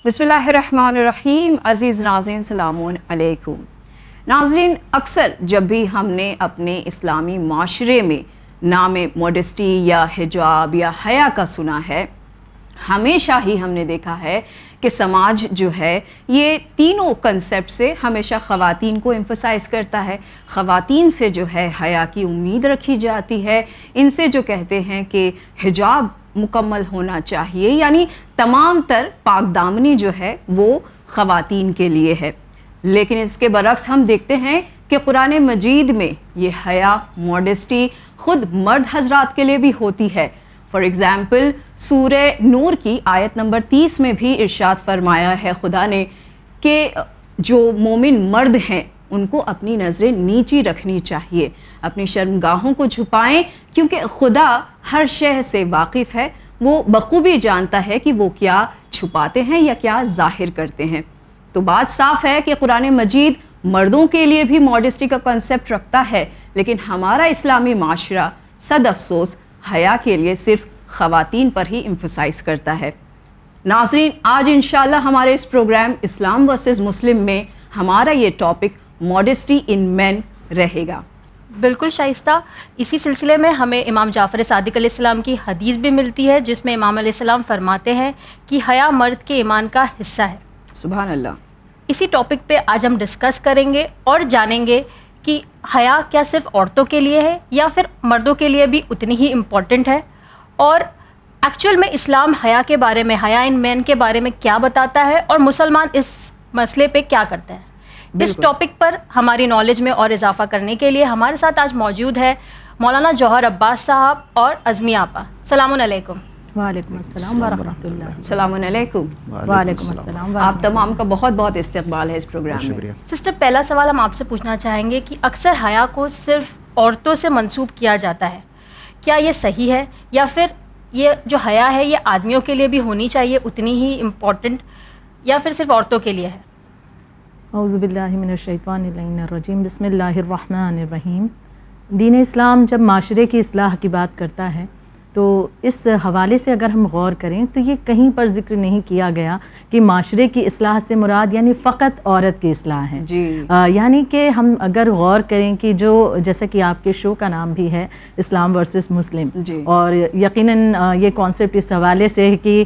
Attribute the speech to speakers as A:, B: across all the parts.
A: بسم اللہ الرحمن الرحیم. عزیز ناظرین سلام علیکم. ناظرین، اکثر جب بھی ہم نے اپنے اسلامی معاشرے میں نام موڈسٹی یا حجاب یا حیا کا سنا ہے، ہمیشہ ہی ہم نے دیکھا ہے کہ سماج جو ہے یہ تینوں کنسیپٹ سے ہمیشہ خواتین کو ایمفسائز کرتا ہے. خواتین سے جو ہے حیا کی امید رکھی جاتی ہے، ان سے جو کہتے ہیں کہ حجاب مکمل ہونا چاہیے، یعنی تمام تر پاک دامنی جو ہے وہ خواتین کے لیے ہے. لیکن اس کے برعکس ہم دیکھتے ہیں کہ قرآن مجید میں یہ حیا موڈسٹی خود مرد حضرات کے لیے بھی ہوتی ہے. فار ایگزامپل سورہ نور کی آیت نمبر 30 میں بھی ارشاد فرمایا ہے خدا نے کہ جو مومن مرد ہیں ان کو اپنی نظریں نیچی رکھنی چاہیے، اپنی شرمگاہوں کو چھپائیں، کیونکہ خدا ہر شے سے واقف ہے. وہ بخوبی جانتا ہے کہ وہ کیا چھپاتے ہیں یا کیا ظاہر کرتے ہیں. تو بات صاف ہے کہ قرآن مجید مردوں کے لیے بھی موڈسٹی کا کنسیپٹ رکھتا ہے، لیکن ہمارا اسلامی معاشرہ صد افسوس حیا کے لیے صرف خواتین پر ہی ایمفسائز کرتا ہے. ناظرین، آج انشاءاللہ ہمارے اس پروگرام اسلام ورسز مسلم میں ہمارا یہ ٹاپک موڈسٹی ان مین رہے گا.
B: بالکل شائستہ، اسی سلسلے میں ہمیں امام جعفر صادق علیہ السلام کی حدیث بھی ملتی ہے جس میں امام علیہ السلام فرماتے ہیں کہ حیا مرد کے ایمان کا حصہ ہے.
A: سبحان اللہ.
B: اسی ٹاپک پہ آج ہم ڈسکس کریں گے اور جانیں گے کہ حیا کیا صرف عورتوں کے لیے ہے یا پھر مردوں کے لیے بھی اتنی ہی امپورٹنٹ ہے، اور ایکچوئل میں اسلام حیا کے بارے میں، حیا ان مین کے بارے میں کیا بتاتا ہے اور مسلمان اس مسئلے پہ کیا کرتے ہیں. اس ٹاپک پر ہماری نالج میں اور اضافہ کرنے کے لیے ہمارے ساتھ آج موجود ہے مولانا جوہر عباس صاحب اور عظمی آپا. السلام علیکم.
C: وعلیکم السلام ورحمۃ اللہ.
A: السلام علیکم.
C: وعلیکم السلام.
A: آپ تمام کا بہت بہت استقبال ہے اس پروگرام میں.
B: سسٹر، پہلا سوال ہم آپ سے پوچھنا چاہیں گے کہ اکثر حیا کو صرف عورتوں سے منسوب کیا جاتا ہے، کیا یہ صحیح ہے یا پھر یہ جو حیا ہے یہ آدمیوں کے لیے بھی ہونی چاہیے اتنی ہی امپورٹنٹ، یا پھر صرف عورتوں کے لیے ہے؟
C: اعوذ باللہ من الشیطان اللعین الرجیم. بسم اللہ الرحمن الرحیم. دین اسلام جب معاشرے کی اصلاح کی بات کرتا ہے تو اس حوالے سے اگر ہم غور کریں تو یہ کہیں پر ذکر نہیں کیا گیا کہ معاشرے کی اصلاح سے مراد یعنی فقط عورت کی اصلاح ہے. یعنی کہ ہم اگر غور کریں کہ جو جیسا کہ آپ کے شو کا نام بھی ہے اسلام ورسز مسلم، اور یقیناً یہ کانسیپٹ اس حوالے سے ہے کہ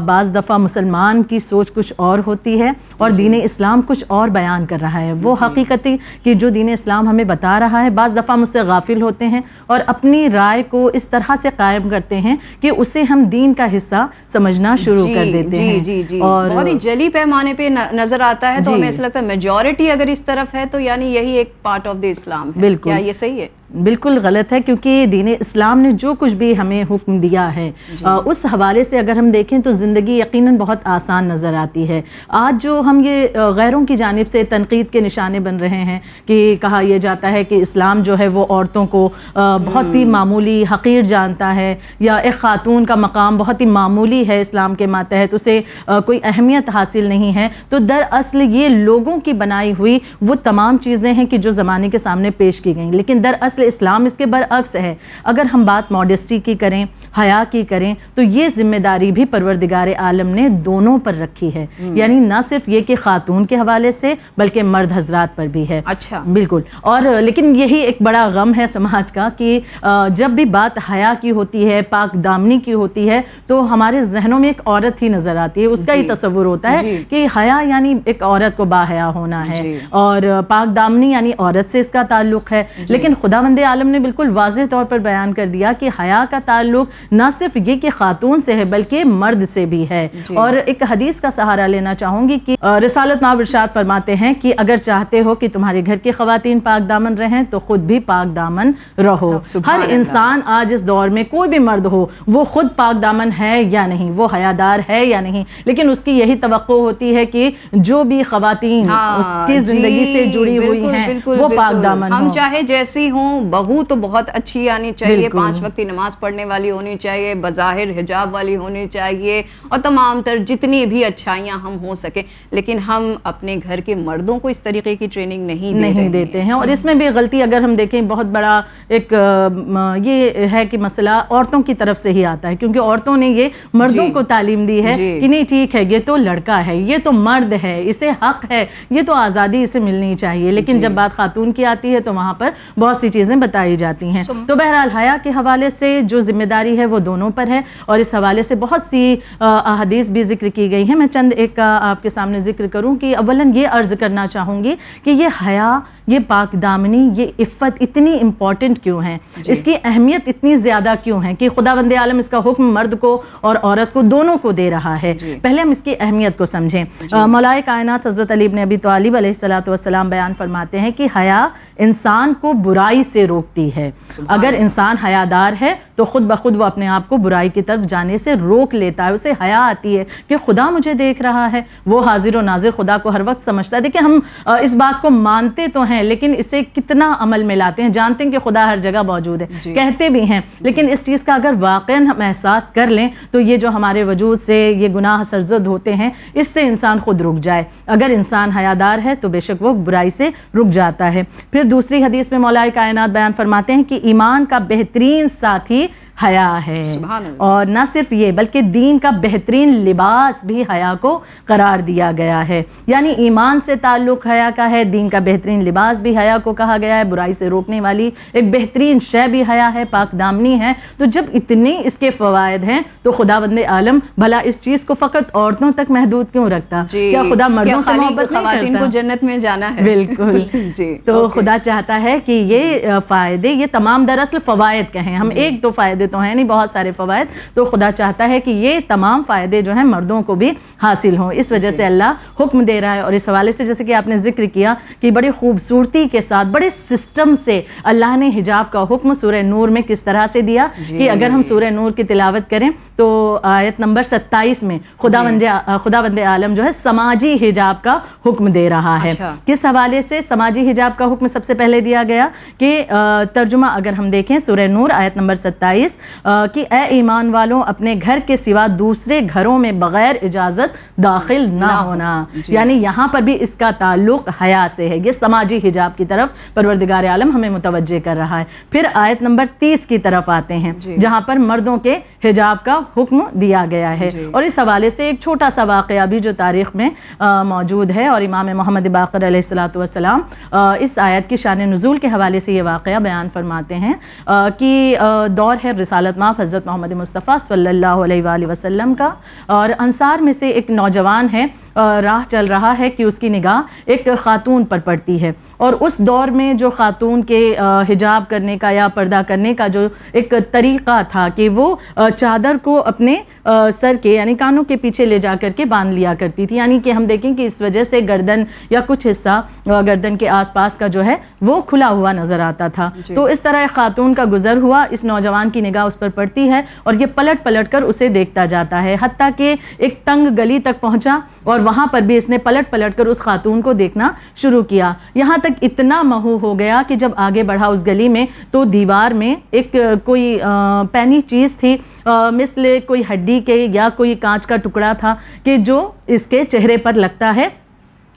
C: بعض دفعہ مسلمان کی سوچ کچھ اور ہوتی ہے اور دین اسلام کچھ اور بیان کر رہا ہے. وہ حقیقتی کہ جو دین اسلام ہمیں بتا رہا ہے بعض دفعہ مجھ سے غافل ہوتے ہیں اور اپنی رائے کو اس طرح سے قائم کرتے ہیں کہ اسے ہم دین کا حصہ سمجھنا شروع کر دیتے ہیں، اور
A: بہت ہی جلی پیمانے پہ نظر آتا ہے. تو ہمیں ایسا لگتا ہے میجورٹی اگر اس طرف ہے تو یعنی یہی ایک پارٹ آف دی اسلام ہے.
C: بالکل.
A: کیا یہ صحیح ہے؟
C: بالکل غلط ہے، کیونکہ دین اسلام نے جو کچھ بھی ہمیں حکم دیا ہے اس حوالے سے اگر ہم دیکھیں تو زندگی یقیناً بہت آسان نظر آتی ہے. آج جو ہم یہ غیروں کی جانب سے تنقید کے نشانے بن رہے ہیں کہ کہا یہ جاتا ہے کہ اسلام جو ہے وہ عورتوں کو بہت ہی معمولی حقیر جانتا ہے، یا ایک خاتون کا مقام بہت ہی معمولی ہے اسلام کے ماتحت، اسے کوئی اہمیت حاصل نہیں ہے. تو دراصل یہ لوگوں کی بنائی ہوئی وہ تمام چیزیں ہیں کہ جو زمانے کے سامنے پیش کی گئیں، لیکن دراصل اسلام اس کے برعکس ہے. اگر ہم بات موڈسٹی کی کریں، حیا کی کریں، تو یہ ذمہ داری بھی پروردگار عالم نے دونوں پر رکھی ہے. یعنی نہ صرف یہ کہ خاتون کے حوالے سے بلکہ مرد حضرات پر بھی ہے.
A: اچھا.
C: بالکل. اور لیکن یہی ایک بڑا غم ہے سماج کا کہ جب بھی بات حیا کی ہوتی ہے، پاک دامنی کی ہوتی ہے، تو ہمارے ذہنوں میں ایک عورت ہی نظر آتی ہے. اس کا ہی تصور ہوتا ہے کہ حیا یعنی ایک عورت کو باحیا ہونا ہے، اور پاک دامنی یعنی عورت سے اس کا تعلق ہے. لیکن خداوند عالم نے بالکل واضح طور پر بیان کر دیا کہ حیا کا تعلق نہ صرف یہ کہ خاتون سے ہے بلکہ مرد سے بھی ہے. اور ایک حدیث کا سہارا لینا چاہوں گی کہ رسالت مآب ارشاد فرماتے ہیں کہ اگر چاہتے ہو کہ تمہارے گھر کی خواتین پاک دامن رہیں تو خود بھی پاک دامن رہو. ہر انسان آج اس دور میں کوئی بھی مرد ہو وہ خود پاک دامن ہے یا نہیں، وہ حیادار ہے یا نہیں، لیکن اس کی یہی توقع ہوتی ہے کہ جو بھی خواتین اس کی زندگی سے جڑی ہوئی ہیں وہ پاک دامن ہوں.
A: ہم چاہے جیسی ہوں بہو تو بہت اچھی آنی چاہیے, 5 وقت کی نماز پڑھنے والی ہونی چاہیے, بظاہر حجاب والی ہونی چاہیے, اور تمام تر جتنی بھی اچھائیاں ہم ہو سکیں, لیکن ہم اپنے گھر کے مردوں کو اس طریقے کی ٹریننگ نہیں
C: دیتے ہیں. اور اس میں بھی غلطی اگر ہم دیکھیں بہت بڑا ایک یہ ہے کہ مسئلہ عورتوں کی طرف سے ہی آتا ہے, کیونکہ عورتوں نے یہ مردوں کو تعلیم دی ہے کہ نہیں ٹھیک ہے, یہ تو لڑکا ہے, یہ تو مرد ہے, اسے حق ہے, یہ تو آزادی اسے ملنی چاہیے, لیکن جب بات خاتون کی آتی ہے تو وہاں پر بہت سی چیزیں بتائی جاتی ہیں. تو بہرحال حیا کے حوالے سے جو ذمہ داری ہے وہ دونوں پر ہے, اور اس حوالے سے بہت سی احادیث بھی ذکر کی گئی ہیں. میں چند ایک کا آپ کے سامنے ذکر کروں کہ اولاً یہ عرض کرنا چاہوں گی کہ یہ حیا, یہ پاک دامنی, یہ عفت اتنی امپورٹنٹ کیوں ہیں, اس کی اہمیت اتنی زیادہ کیوں ہے کہ خداوند عالم اس کا حکم مرد کو اور عورت کو دونوں کو دے رہا ہے. پہلے ہم اس کی اہمیت کو سمجھیں. مولائے کائنات حضرت علی بن ابی طالب علیہ السلام بیان فرماتے ہیں کہ حیا انسان کو برائی سے روکتی ہے. اگر انسان حیادار ہے تو خود بخود وہ اپنے آپ کو برائی کی طرف جانے سے روک لیتا ہے, اسے حیا آتی ہے کہ خدا مجھے دیکھ رہا ہے, وہ حاضر و ناظر خدا کو ہر وقت سمجھتا ہے. دیکھیں ہم اس بات کو مانتے تو ہیں لیکن اسے کتنا عمل میں لاتے ہیں, جانتے ہیں کہ خدا ہر جگہ موجود ہے, کہتے بھی ہیں, لیکن اس چیز کا اگر واقعاً ہم احساس کر لیں تو یہ جو ہمارے وجود سے یہ گناہ سرزد ہوتے ہیں اس سے انسان خود رک جائے. اگر انسان حیادار ہے تو بے شک وہ برائی سے رک جاتا ہے. پھر دوسری حدیث میں مولا کائنات بیان فرماتے ہیں کہ ایمان کا بہترین ساتھی حیا ہے, اور نہ صرف یہ بلکہ دین کا بہترین لباس بھی حیا کو قرار دیا گیا ہے. یعنی ایمان سے تعلق حیا کا ہے, دین کا بہترین لباس بھی حیا کو کہا گیا ہے, برائی سے روکنے والی ایک بہترین شے بھی حیا ہے, پاک دامنی ہے. تو جب اتنے اس کے فوائد ہیں تو خداوند عالم بھلا اس چیز کو فقط عورتوں تک محدود کیوں رکھتا؟ کیا خدا مردوں سے محبت نہیں
A: خواتین کو جنت میں جانا ہے؟
C: بالکل. تو خدا چاہتا ہے کہ یہ فائدے, یہ تمام دراصل فوائد کہیں ہم, ایک دو فائدے تو ہیں نہیں, بہت سارے فوائد, تو خدا چاہتا ہے کہ یہ تمام فائدے جو ہیں مردوں کو بھی حاصل ہوں. اس وجہ سے اللہ حکم دے رہا ہے. اور اس حوالے سے جیسے کہ آپ نے ذکر کیا کہ بڑی خوبصورتی کے ساتھ بڑے سسٹم سے اللہ نے حجاب کا حکم سورہ نور میں کس طرح سے دیا کہ اگر ہم سورہ نور کی تلاوت کریں تو آیت نمبر 27 میں خداوند عالم جو ہے سماجی حجاب کا حکم دے رہا ہے. کس حوالے سے سماجی حجاب کا حکم سب سے پہلے دیا گیا کہ ترجمہ اگر ہم دیکھیں سورہ نور آیت نمبر 27 کہ اے ایمان والوں اپنے گھر کے سوا دوسرے گھروں میں بغیر اجازت داخل نہ ہونا. یعنی یہاں پر بھی اس کا تعلق حیا سے ہے, یہ سماجی حجاب کی طرف پروردگار عالم ہمیں متوجہ کر رہا ہے. پھر آیت نمبر 30 کی طرف آتے ہیں جہاں پر مردوں کے حجاب کا حکم دیا گیا ہے. اور اس حوالے سے ایک چھوٹا سا واقعہ بھی جو تاریخ میں موجود ہے, اور امام محمد باقر علیہ السلام اس آیت کی شان نزول کے حوالے سے یہ واقعہ بیان فرماتے ہیں کہ دور ہے رسالت مآب حضرت محمد مصطفیٰ صلی اللہ علیہ وآلہ وسلم کا, اور انصار میں سے ایک نوجوان ہے, راہ چل رہا ہے کہ اس کی نگاہ ایک خاتون پر پڑتی ہے. اور اس دور میں جو خاتون کے حجاب کرنے کا یا پردہ کرنے کا جو ایک طریقہ تھا کہ وہ چادر کو اپنے سر کے یعنی کانوں کے پیچھے لے جا کر کے باندھ لیا کرتی تھی. یعنی کہ ہم دیکھیں کہ اس وجہ سے گردن یا کچھ حصہ گردن کے آس پاس کا جو ہے وہ کھلا ہوا نظر آتا تھا. تو اس طرح ایک خاتون کا گزر ہوا, اس نوجوان کی نگاہ اس پر پڑتی ہے اور یہ پلٹ پلٹ کر اسے دیکھتا جاتا ہے, حتیٰ کہ ایک تنگ گلی تک پہنچا اور وہاں پر بھی اس نے پلٹ پلٹ کر اس خاتون کو دیکھنا شروع کیا. یہاں تک اتنا محو ہو گیا کہ جب آگے بڑھا اس گلی میں تو دیوار میں ایک کوئی پینی چیز تھی, مثل کوئی ہڈی کے یا کوئی کانچ کا ٹکڑا تھا کہ جو اس کے چہرے پر لگتا ہے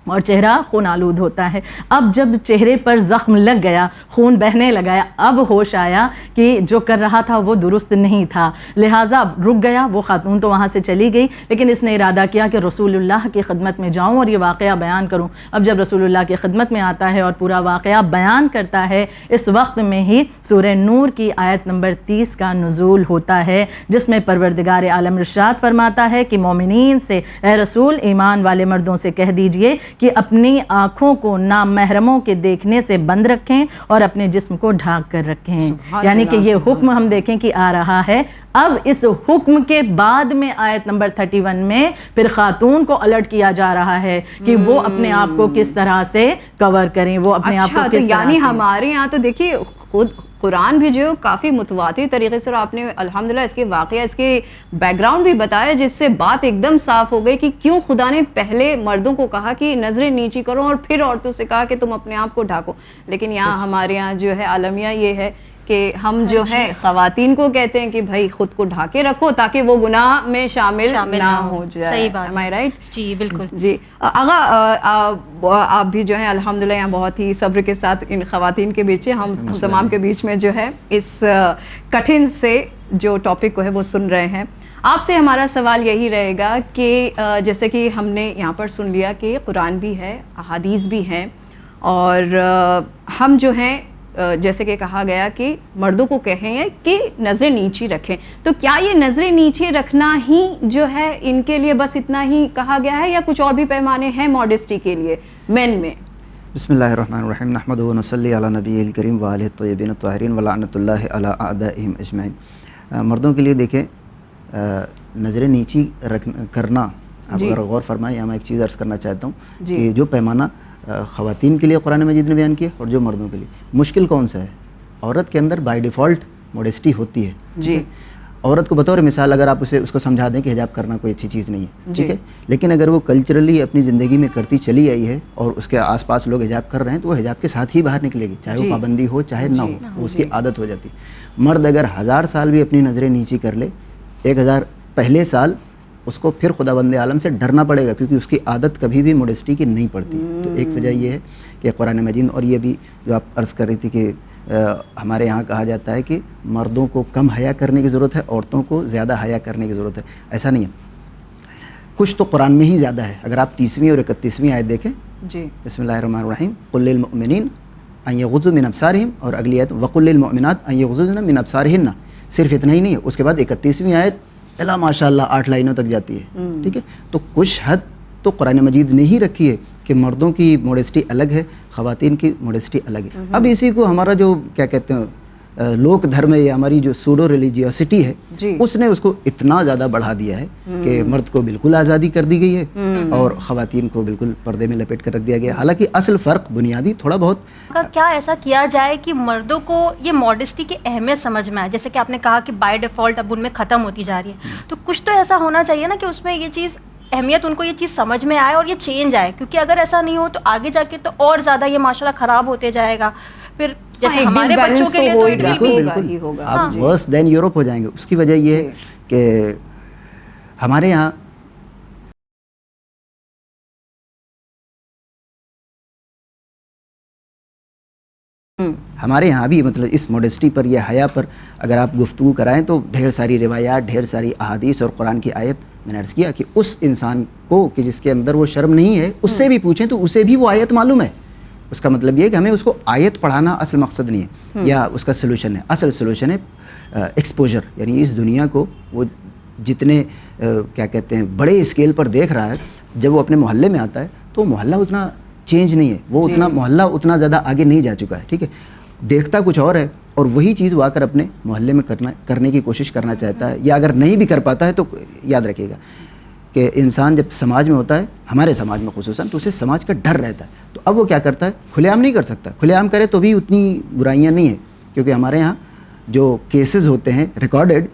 C: اور چہرہ خون آلود ہوتا ہے. اب جب چہرے پر زخم لگ گیا, خون بہنے لگا, اب ہوش آیا کہ جو کر رہا تھا وہ درست نہیں تھا, لہٰذا رک گیا. وہ خاتون تو وہاں سے چلی گئی, لیکن اس نے ارادہ کیا کہ رسول اللہ کی خدمت میں جاؤں اور یہ واقعہ بیان کروں. اب جب رسول اللہ کی خدمت میں آتا ہے اور پورا واقعہ بیان کرتا ہے, اس وقت میں ہی سورہ نور کی آیت نمبر 30 کا نزول ہوتا ہے, جس میں پروردگار عالم ارشاد فرماتا ہے کہ مومنین سے اے رسول ایمان والے مردوں سے کہہ دیجئے کہ اپنی آنکھوں کو نامحرموں کے دیکھنے سے بند رکھیں اور اپنے جسم کو ڈھانک کر رکھیں. یعنی کہ یہ حکم ہم دیکھیں کہ آ رہا ہے. اب اس حکم کے بعد میں آیت نمبر 31 میں پھر خاتون کو الرٹ کیا جا رہا ہے کہ وہ اپنے آپ کو کس طرح سے کور کریں, وہ اپنے آپ کو کس طرح سے.
A: یعنی ہمارے یہاں تو دیکھیے قرآن بھی جو کافی متواتر طریقے سے، اور آپ نے الحمدللہ اس کے واقعہ، اس کے بیک گراؤنڈ بھی بتایا، جس سے بات ایک دم صاف ہو گئی کہ کیوں خدا نے پہلے مردوں کو کہا کہ نظریں نیچی کرو اور پھر عورتوں سے کہا کہ تم اپنے آپ کو ڈھانکو. لیکن یہاں ہمارے یہاں جو ہے عالمیہ یہ ہے کہ ہم جو ہے خواتین کو کہتے ہیں کہ بھائی خود کو ڈھانکے رکھو تاکہ وہ گناہ میں شامل نہ ہو جائے.
B: صحیح بات.
A: Am I right؟
B: جی بالکل.
A: جی آغا آپ بھی جو ہے الحمدللہ یہاں بہت ہی صبر کے ساتھ ان خواتین کے بیچ، ہم تمام کے بیچ میں جو ہے اس کٹھن سے جو ٹاپک کو ہے وہ سن رہے ہیں. آپ سے ہمارا سوال یہی رہے گا کہ جیسے کہ ہم نے یہاں پر سن لیا کہ قرآن بھی ہے، احادیث بھی ہیں، اور ہم جو ہیں جیسے کہ کہا گیا کہ مردوں کو کہیں کہ نظریں نیچی رکھیں، تو کیا یہ نظریں نیچے رکھنا ہی جو ہے ان کے لیے بس اتنا ہی کہا گیا ہے، یا کچھ اور بھی پیمانے ہیں ماڈسٹی کے لیے مین میں؟
D: بسم اللہ الرحمن الرحیم، نحمدہ و نصلی علی نبی الکریم وآلہ الطیبین الطاہرین ولعنۃ اللہ علی اعدائہم اجمعین. مردوں کے لیے دیکھیں نظریں نیچی کرنا، آپ اگر غور فرمائیں، میں ایک چیز عرض کرنا چاہتا ہوں کہ جو پیمانہ خواتین کے لیے قرآن مجید نے بیان کیا اور جو مردوں کے لیے، مشکل کون سا ہے؟ عورت کے اندر بائی ڈیفالٹ موڈسٹی ہوتی ہے.
A: جی.
D: عورت کو بطور مثال اگر آپ اس کو سمجھا دیں کہ حجاب کرنا کوئی اچھی چیز نہیں ہے، ٹھیک ہے، لیکن اگر وہ کلچرلی اپنی زندگی میں کرتی چلی آئی ہے اور اس کے آس پاس لوگ حجاب کر رہے ہیں تو وہ حجاب کے ساتھ ہی باہر نکلے گی، چاہے وہ پابندی ہو چاہے نہ ہو، وہ اس کی عادت ہو جاتی. مرد اگر 1000 سال بھی اپنی نظریں نیچی کر لے، 1000 پہلے سال اس کو پھر خدا بند عالم سے ڈرنا پڑے گا، کیونکہ اس کی عادت کبھی بھی موڈسٹی کی نہیں پڑتی. تو ایک وجہ یہ ہے کہ قرآن مجید، اور یہ بھی جو آپ عرض کر رہی تھی کہ ہمارے یہاں کہا جاتا ہے کہ مردوں کو کم حیا کرنے کی ضرورت ہے، عورتوں کو زیادہ حیا کرنے کی ضرورت ہے. ایسا نہیں ہے، کچھ تو قرآن میں ہی زیادہ ہے. اگر آپ 30ویں اور 31ویں آیت دیکھیں،
A: جی،
D: بسم اللہ الرحمن الرحیم، قل للمؤمنین ان یغضوا من ابصارہم، اور اگلی آیت وقل للمؤمنات ان یغضضن من ابصارہن. صرف اتنا ہی نہیں ہے، اس کے بعد 31ویں آیت الا ماشاء اللہ 8 لائنوں تک جاتی ہے. ٹھیک ہے، تو کچھ حد تو قرآن مجید نے ہی رکھی ہے کہ مردوں کی موڈسٹی الگ ہے، خواتین کی موڈسٹی الگ ہے. اب اسی کو ہمارا جو کیا کہتے ہیں لوک دھرم ہے، یا ہماری جو سوڈو ریلیجیوسٹی ہے، اس نے اس کو اتنا زیادہ بڑھا دیا ہے کہ مرد کو بالکل آزادی کر دی گئی ہے اور خواتین کو بالکل پردے میں لپیٹ کر رکھ دیا گیا. حالانکہ اصل فرق بنیادی تھوڑا بہت
B: کیا ایسا کیا جائے کہ مردوں کو یہ موڈسٹی کی اہمیت سمجھ میں آئے؟ جیسے کہ آپ نے کہا کہ بائی ڈیفالٹ اب ان میں ختم ہوتی جا رہی ہے، تو کچھ تو ایسا ہونا چاہیے نا کہ اس میں یہ چیز اہمیت، ان کو یہ چیز سمجھ میں آئے اور یہ چینج آئے. کیونکہ اگر ایسا نہیں ہو تو آگے جا کے تو اور زیادہ یہ معاشرہ خراب ہوتے جائے گا. پھر جیسے ہمارے بچوں کے لیے تو
D: بالکل آپ ورس دین یورپ ہو جائیں گے. اس کی وجہ یہ ہے کہ ہمارے یہاں بھی مطلب اس موڈسٹی پر یا حیا پر اگر آپ گفتگو کرائیں تو ڈھیر ساری روایات، ڈھیر ساری احادیث اور قرآن کی آیت میں نے عرض کیا کہ اس انسان کو کہ جس کے اندر وہ شرم نہیں ہے، اس سے بھی پوچھیں تو اسے بھی وہ آیت معلوم ہے. اس کا مطلب یہ ہے کہ ہمیں اس کو آیت پڑھانا اصل مقصد نہیں ہے یا اس کا سلوشن ہے. اصل سلوشن ہے ایکسپوجر، یعنی اس دنیا کو وہ جتنے کیا کہتے ہیں بڑے اسکیل پر دیکھ رہا ہے، جب وہ اپنے محلے میں آتا ہے تو محلہ اتنا چینج نہیں ہے، وہ اتنا محلہ اتنا زیادہ آگے نہیں جا چکا ہے. ٹھیک ہے، دیکھتا کچھ اور ہے اور وہی چیز وہ آ کر اپنے محلے میں کرنے کی کوشش کرنا چاہتا ہے، یا اگر نہیں بھی کر پاتا ہے تو یاد رکھیے گا کہ انسان جب سماج میں ہوتا ہے، ہمارے سماج میں خصوصاً، تو اسے سماج کا ڈر رہتا ہے. تو اب وہ کیا کرتا ہے، کھلے عام نہیں کر سکتا. کھلے عام کرے تو بھی اتنی برائیاں نہیں ہیں، کیونکہ ہمارے یہاں جو کیسز ہوتے ہیں ریکارڈڈ،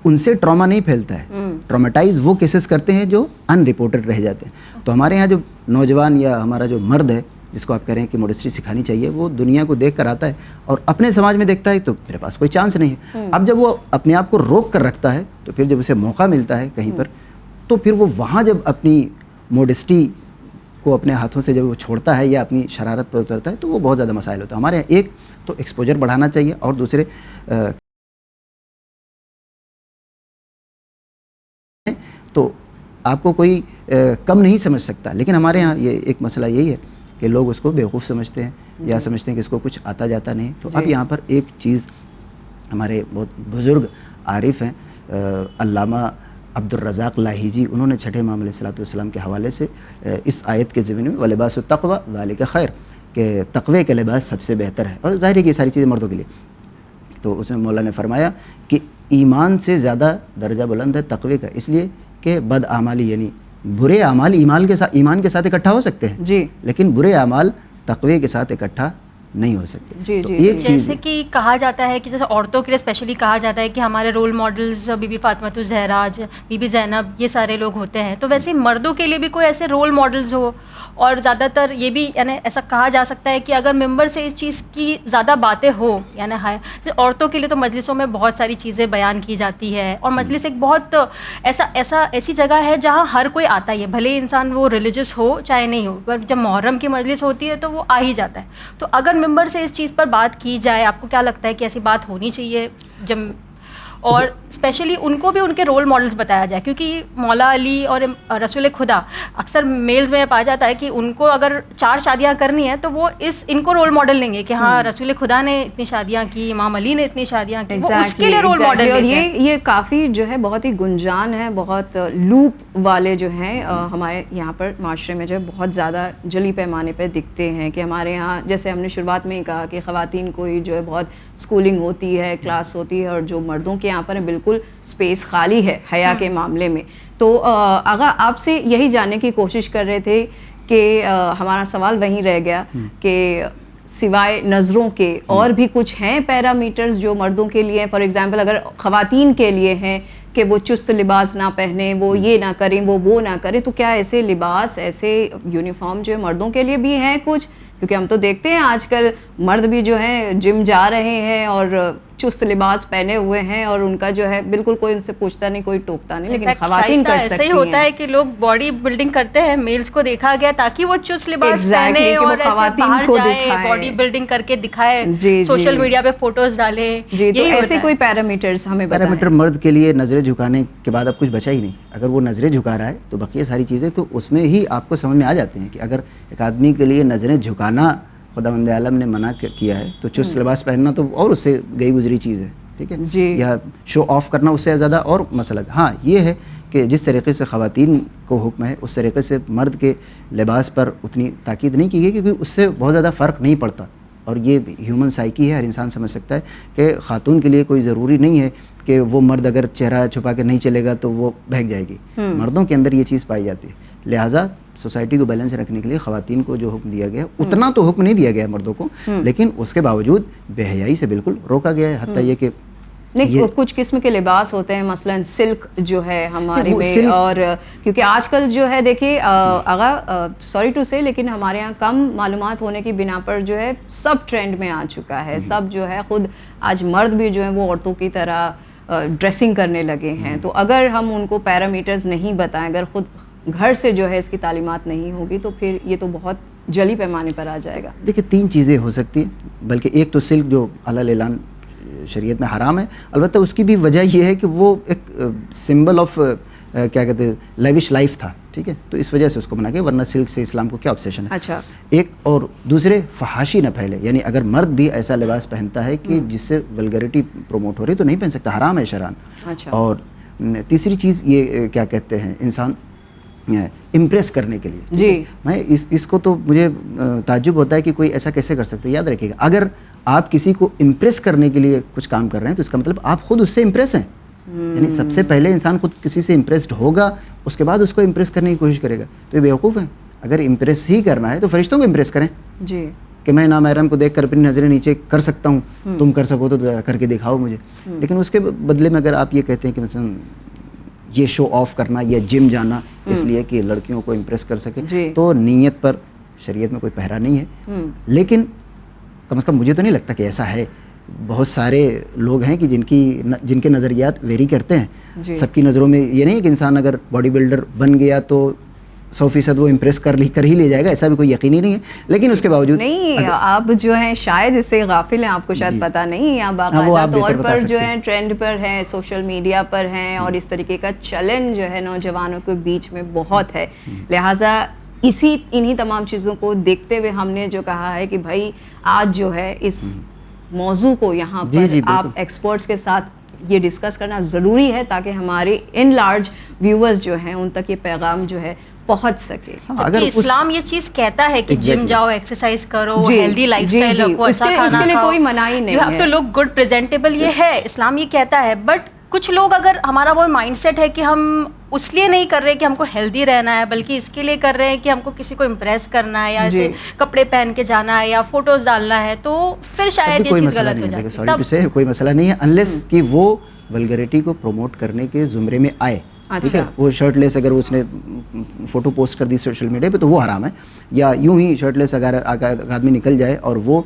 D: ان سے ٹراما نہیں پھیلتا ہے. ٹرامیٹائز وہ کیسز کرتے ہیں جو ان رپورٹڈ رہ جاتے ہیں. تو ہمارے یہاں جو نوجوان یا ہمارا جو مرد ہے جس کو آپ کہہ رہے ہیں کہ موڈسٹی سکھانی چاہیے، وہ دنیا کو دیکھ کر آتا ہے اور اپنے سماج میں دیکھتا ہے تو میرے پاس کوئی چانس نہیں ہے. اب جب وہ اپنے آپ کو روک کر رکھتا ہے تو پھر جب اسے موقع ملتا ہے کہیں پر، تو پھر وہ وہاں جب اپنی موڈسٹی کو اپنے ہاتھوں سے جب وہ چھوڑتا ہے یا اپنی شرارت پر اترتا ہے تو وہ بہت زیادہ مسائل ہوتا ہے. ہمارے یہاں ایک تو ایکسپوجر بڑھانا چاہیے، اور دوسرے تو آپ کو کوئی کم نہیں سمجھ سکتا. لیکن ہمارے ہاں یہ ایک مسئلہ یہی ہے کہ لوگ اس کو بیوقوف سمجھتے ہیں یا سمجھتے ہیں کہ اس کو کچھ آتا جاتا نہیں. تو اب یہاں پر ایک چیز ہمارے بہت بزرگ عارف ہیں علامہ عبد الرزاق لاہیجی، انہوں نے چھٹے امام علیہ الصلوۃ والسلام کے حوالے سے اس آیت کے ضمن میں وَلِبَاسُ التَّقْوَىٰ ذَلِكَ خَيْرٌ، کہ تقوی کا لباس سب سے بہتر ہے. اور ظاہر ہے کہ یہ ساری چیزیں مردوں کے لیے. تو اس میں مولا نے فرمایا کہ ایمان سے زیادہ درجہ بلند ہے تقوی کا، اس لیے کہ بد اعمالی یعنی برے اعمال ایمان کے ساتھ اکٹھا ہو سکتے ہیں، لیکن برے اعمال تقوی کے ساتھ اکٹھا نہیں ہو سکتے.
A: جی
D: تو
A: جی
D: ایک چیز
B: جیسے کہ کہا جاتا ہے کہ جیسے عورتوں کے لیے اسپیشلی کہا جاتا ہے کہ ہمارے رول ماڈلز بی بی فاطمہ الزہرا، بی بی زینب، یہ سارے لوگ ہوتے ہیں. تو ویسے ہی مردوں کے لیے بھی کوئی ایسے رول ماڈلز ہو، اور زیادہ تر یہ بھی یعنی ایسا کہا جا سکتا ہے کہ اگر ممبر سے اس چیز کی زیادہ باتیں ہو، یعنی عورتوں کے لیے تو مجلسوں میں بہت ساری چیزیں بیان کی جاتی ہے، اور مجلس ایک بہت ایسی جگہ ہے جہاں ہر کوئی آتا ہی ہے، بھلے انسان وہ ریلیجس ہو چاہے نہیں ہو، پر جب محرم کی مجلس ہوتی ہے تو وہ آ ہی جاتا ہے. تو اگر ممبر سے اس چیز پر بات کی جائے، آپ کو کیا لگتا ہے کہ ایسی بات ہونی چاہیے؟ جب اور اسپیشلی ان کو بھی ان کے رول ماڈلز بتایا جائے، کیونکہ مولا علی اور رسول خدا اکثر میلز میں پایا جاتا ہے کہ ان کو اگر 4 شادیاں کرنی ہیں تو وہ ان کو رول ماڈل لیں گے کہ ہاں رسول خدا نے اتنی شادیاں کی، امام علی نے اتنی شادیاں کی، وہ اس کے لیے رول ماڈل
A: اور
B: لیتے ہیں.
A: یہ کافی جو ہے بہت ہی گنجان ہے، بہت لوپ والے جو ہیں ہمارے یہاں پر معاشرے میں جو ہے بہت زیادہ جلی پیمانے پہ دکھتے ہیں. کہ ہمارے یہاں جیسے ہم نے شروعات میں ہی کہا کہ خواتین کو ہی جو ہے بہت اسکولنگ ہوتی ہے، کلاس ہوتی ہے، اور جو مردوں کے یہاں پر بالکل اسپیس خالی ہے حیا کے معاملے میں. تو آغا آپ سے یہی جاننے کی کوشش کر رہے تھے کہ ہمارا سوال وہیں رہ گیا کہ سوائے نظروں کے اور بھی کچھ ہیں پیرامیٹرز جو مردوں کے لیے، فار ایگزامپل اگر خواتین کے لیے ہیں کہ وہ چست لباس نہ پہنیں، وہ یہ نہ کریں، وہ نہ کریں، تو کیا ایسے لباس، ایسے یونیفارم جو ہے مردوں کے لیے بھی ہیں کچھ؟ کیونکہ ہم تو دیکھتے ہیں آج کل مرد بھی جو ہیں جم جا رہے ہیں اور چست لباس پہنے ہوئے ہیں، اور ان کا جو ہے بالکل کوئی ان سے پوچھتا نہیں، کوئی ٹوکتا نہیں، لیکن خواتین کر سکتی ہیں.
B: ایسا ہی ہوتا ہے کہ لوگ باڈی بلڈنگ کرتے ہیں، میلز کو دیکھا گیا تاکہ وہ چست لباس پہنے اور ایسے باہر جائے، باڈی بلڈنگ کر کے دکھائے، سوشل میڈیا پہ فوٹوز ڈالے.
A: جی تو ایسے کوئی پیرامیٹرز ہمیں بتائیں.
D: پیرامیٹر مرد کے لیے نظریں جھکانے کے بعد اب کچھ بچا ہی نہیں. اگر وہ نظریں جھکا رہا ہے تو بقیہ ساری چیزیں تو اس میں ہی آپ کو سمجھ میں آ جاتے ہیں کہ اگر ایک آدمی کے لیے نظریں جھکانا خداوند عالم نے منع کیا ہے تو چست لباس پہننا تو اور اس سے گئی گزری چیز ہے. ٹھیک ہے
A: جی.
D: یا شو آف کرنا اس سے زیادہ اور مسئلہ. ہاں یہ ہے کہ جس طریقے سے خواتین کو حکم ہے اس طریقے سے مرد کے لباس پر اتنی تاکید نہیں کی گئی، کیونکہ اس سے بہت زیادہ فرق نہیں پڑتا. اور یہ ہیومن سائیکی ہے، ہر انسان سمجھ سکتا ہے کہ خاتون کے لیے کوئی ضروری نہیں ہے کہ وہ مرد اگر چہرہ چھپا کے نہیں چلے گا تو وہ بہک جائے گی. مردوں کے اندر یہ چیز پائی جاتی ہے. لہٰذا سوسائٹی کو بیلنس رکھنے کے لیے خواتین کو جو حکم دیا گیا اتنا تو حکم نہیں دیا گیا مردوں کو، لیکن اس کے باوجود بے حیائی سے بالکل روکا گیا ہے. حتیٰ یہ کہ
A: نہیں کچھ قسم کے لباس ہوتے ہیں، مثلا سلک جو ہے ہمارے میں، اور کیونکہ آج کل جو ہے دیکھیے آغا سوری ٹو سے، لیکن ہمارے یہاں کم معلومات ہونے کی بنا پر جو ہے سب ٹرینڈ میں آ چکا ہے. سب جو ہے خود آج مرد بھی جو ہے وہ عورتوں کی طرح ڈریسنگ کرنے لگے ہیں. تو اگر ہم ان کو پیرامیٹرز نہیں بتائیں، اگر خود گھر سے جو ہے اس کی تعلیمات نہیں ہوگی، تو پھر یہ تو بہت جلی پیمانے پر آ جائے گا.
D: دیکھیے 3 چیزیں ہو سکتی ہیں، بلکہ ایک تو سلک جو علی اعلان شریعت میں حرام ہے. البتہ اس کی بھی وجہ یہ ہے کہ وہ ایک سمبل آف کیا کہتے ہیں لیوش لائف تھا. ٹھیک ہے، تو اس وجہ سے اس کو منع کیا، ورنہ سلک سے اسلام کو کیا آبسیشن ہے.
A: اچھا.
D: ایک اور دوسرے فحاشی نہ پھیلے، یعنی اگر مرد بھی ایسا لباس پہنتا ہے کہ جس سے ولگریٹی پروموٹ ہو رہی تو نہیں پہن سکتا، حرام ہے شرعاً.
A: اچھا.
D: اور تیسری چیز یہ کیا کہتے ہیں، انسان امپریس کرنے کے لیے.
A: جی
D: میں اس کو تو مجھے تعجب ہوتا ہے کہ کوئی ایسا کیسے کر سکتا ہے. یاد رکھیے گا، اگر آپ کسی کو امپریس کرنے کے لیے کچھ کام کر رہے ہیں تو اس کا مطلب آپ خود اس سے امپریس ہیں. یعنی سب سے پہلے انسان خود کسی سے امپریسڈ ہوگا، اس کے بعد اس کو امپریس کرنے کی کوشش کرے گا. تو یہ بیوقوف ہے. اگر امپریس ہی کرنا ہے تو فرشتوں کو امپریس کریں.
A: جی
D: کہ میں نامحرم کو دیکھ کر اپنی نظریں نیچے کر سکتا ہوں، تم کر سکو تو کر کے دکھاؤ مجھے. لیکن اس کے بدلے میں اگر آپ یہ کہتے ہیں کہ مثلا یہ شو آف کرنا یا جم جانا اس لیے کہ لڑکیوں کو امپریس کر سکے، تو نیت پر شریعت میں کوئی پہرا نہیں ہے. لیکن کم از کم مجھے تو نہیں لگتا کہ ایسا ہے. بہت سارے لوگ ہیں کہ جن کے نظریات ویری کرتے ہیں. سب کی نظروں میں یہ نہیں ہے کہ انسان اگر باڈی بلڈر بن گیا تو 100% وہ امپریس کر ہی لے جائے گا، ایسا بھی کوئی یقینی نہیں ہے. لیکن اس کے باوجود
A: نہیں، آپ جو ہیں شاید اس سے غافل ہیں، آپ کو شاید پتہ نہیں، یا باقاعدہ طور پر جو ہے ٹرینڈ پر ہیں، سوشل میڈیا پر ہیں، اور اس طریقے کا چلن جو ہے نوجوانوں کے بیچ میں بہت ہے. لہٰذا انہی تمام چیزوں کو دیکھتے ہوئے ہم نے جو کہا ہے کہ بھائی آج جو ہے اس موضوع کو یہاں پر آپ ایکسپرٹس کے ساتھ یہ ڈسکس کرنا ضروری ہے، تاکہ ہمارے ان لارج ویورز جو ہیں ان تک یہ پیغام جو ہے پہنچ سکے.
B: اگر اسلام یہ چیز کہتا ہے کہ جم جاؤ، ایکسرسائز کرو، ہیلدی لائف اسٹائل رکھو، اچھا کھانا کھاؤ، you have to look good presentable, یہ ہے اسلام یہ کہتا ہے. بٹ کچھ لوگ اگر ہمارا وہ مائنڈ سیٹ ہے کہ ہم اس لیے نہیں کر رہے کہ ہم کو ہیلدی رہنا ہے، بلکہ اس کے لیے کر رہے ہیں کہ ہم کو کسی کو امپریس کرنا ہے یا ایسے کپڑے پہن کے جانا ہے یا فوٹوز ڈالنا ہے، تو پھر شاید یہ چیز غلط ہو جاتی ہے.
D: کوئی مسئلہ نہیں ہے انلیس کہ وہ ولگریٹی کو پروموٹ کرنے کے زمرے میں آئے. ٹھیک ہے، وہ شرٹ لیس اگر اس نے فوٹو پوسٹ کر دی سوشل میڈیا پہ تو وہ حرام ہے. یا یوں ہی شرٹ لیس اگر آدمی نکل جائے اور وہ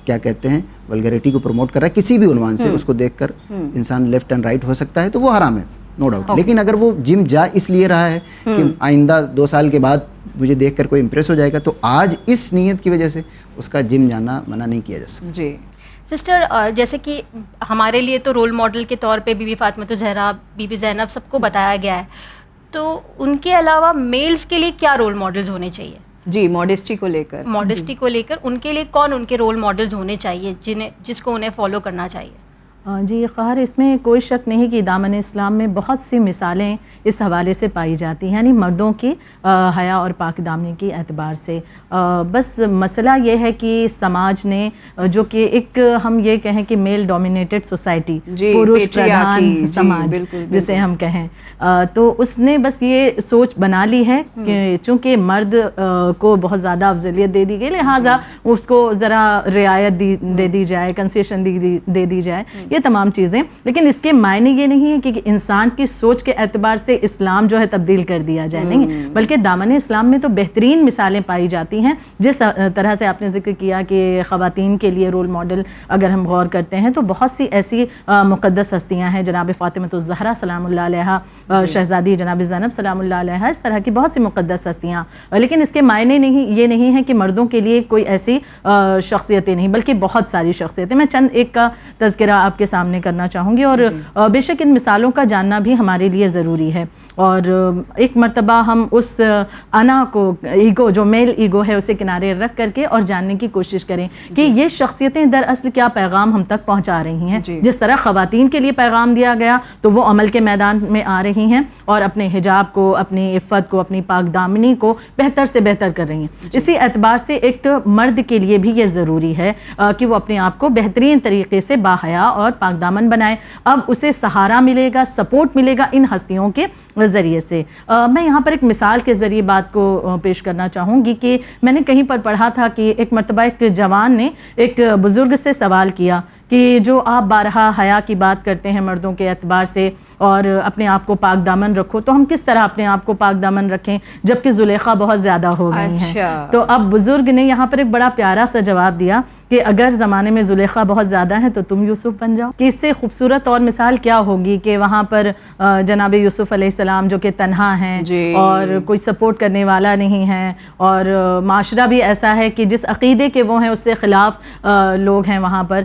D: کیا کہتے ہیں ولگریٹی کو پروموٹ کر رہا ہے کسی بھی عنوان سے، اس کو دیکھ کر انسان لیفٹ اینڈ رائٹ ہو سکتا ہے، تو وہ حرام ہے، نو ڈاؤٹ. لیکن اگر وہ جم جا اس لیے رہا ہے کہ آئندہ 2 سال کے بعد مجھے دیکھ کر کوئی امپریس ہو جائے گا، تو آج اس نیت کی وجہ سے اس کا جم جانا منع نہیں کیا جا سکتا.
A: جی
B: سسٹر، جیسے کہ ہمارے لیے تو رول ماڈل کے طور پہ بی بی فاطمہ الزہرا، بی بی زینب سب کو بتایا گیا ہے، تو ان کے علاوہ میلز کے لیے کیا رول ماڈلز ہونے چاہیے؟
A: جی ماڈسٹی کو لے کر
B: ان کے لیے کون ان کے رول ماڈلز ہونے چاہیے جس کو انہیں فالو کرنا چاہیے؟
C: جی قہر، اس میں کوئی شک نہیں کہ دامن اسلام میں بہت سی مثالیں اس حوالے سے پائی جاتی ہیں، یعنی مردوں کی حیا اور پاک دامنی کی اعتبار سے. بس مسئلہ یہ ہے کہ سماج نے جو کہ ایک ہم یہ کہیں کہ میل ڈومینیٹڈ سوسائٹی، پروش پردھان سماج جسے ہم کہیں، تو اس نے بس یہ سوچ بنا لی ہے کہ چونکہ مرد کو بہت زیادہ افضلیت دے دی گئی، لہٰذا اس کو ذرا رعایت دے دی جائے، کنسیشن دے دی جائے، یہ تمام چیزیں. لیکن اس کے معنی یہ نہیں ہے کہ انسان کی سوچ کے اعتبار سے اسلام جو ہے تبدیل کر دیا جائے، نہیں، بلکہ دامن اسلام میں تو بہترین مثالیں پائی جاتی ہیں. جس طرح سے آپ نے ذکر کیا کہ خواتین کے لیے رول ماڈل اگر ہم غور کرتے ہیں تو بہت سی ایسی مقدس ہستیاں ہیں، جناب فاطمہ الزہرا سلام اللہ علیہا، شہزادی جناب زینب سلام اللہ علیہا، اس طرح کی بہت سی مقدس ہستیاں. لیکن اس کے معنی یہ نہیں ہے کہ مردوں کے لیے کوئی ایسی شخصیتیں نہیں، بلکہ بہت ساری شخصیتیں. میں چند ایک کا تذکرہ آپ کے سامنے کرنا چاہوں گی، اور بے شک ان مثالوں کا جاننا بھی ہمارے لیے ضروری ہے. اور ایک مرتبہ ہم اس انا کو، ایگو جو میل ایگو ہے، اسے کنارے رکھ کر کے اور جاننے کی کوشش کریں کہ یہ شخصیتیں دراصل کیا پیغام ہم تک پہنچا رہی ہیں. جس طرح خواتین کے لیے پیغام دیا گیا تو وہ عمل کے میدان میں آ رہی ہیں اور اپنے حجاب کو، اپنی عفت کو، اپنی پاک دامنی کو بہتر سے بہتر کر رہی ہیں. اسی اعتبار سے ایک مرد کے لیے بھی یہ ضروری ہے کہ وہ اپنے آپ کو بہترین طریقے سے باحیا اور پاک دامن بنائے. اب اسے سہارا ملے گا، سپورٹ ملے گا ان ہستیوں کے ذریعے سے. میں یہاں پر ایک مثال کے ذریعے بات کو پیش کرنا چاہوں گی کہ میں نے کہیں پر پڑھا تھا کہ ایک مرتبہ ایک جوان نے ایک بزرگ سے سوال کیا کہ جو آپ بارہا حیا کی بات کرتے ہیں مردوں کے اعتبار سے اور اپنے آپ کو پاک دامن رکھو، تو ہم کس طرح اپنے آپ کو پاک دامن رکھیں جبکہ زلیخا بہت زیادہ ہو گئی ہیں. تو اب بزرگ نے یہاں پر ایک بڑا پیارا سا جواب دیا کہ اگر زمانے میں زلیخا بہت زیادہ ہیں تو تم یوسف بن جاؤ. کہ اس سے خوبصورت اور مثال کیا ہوگی کہ وہاں پر جناب یوسف علیہ السلام جو کہ تنہا ہیں اور کوئی سپورٹ کرنے والا نہیں ہے، اور معاشرہ بھی ایسا ہے کہ جس عقیدے کے وہ ہیں اس سے خلاف لوگ ہیں وہاں پر.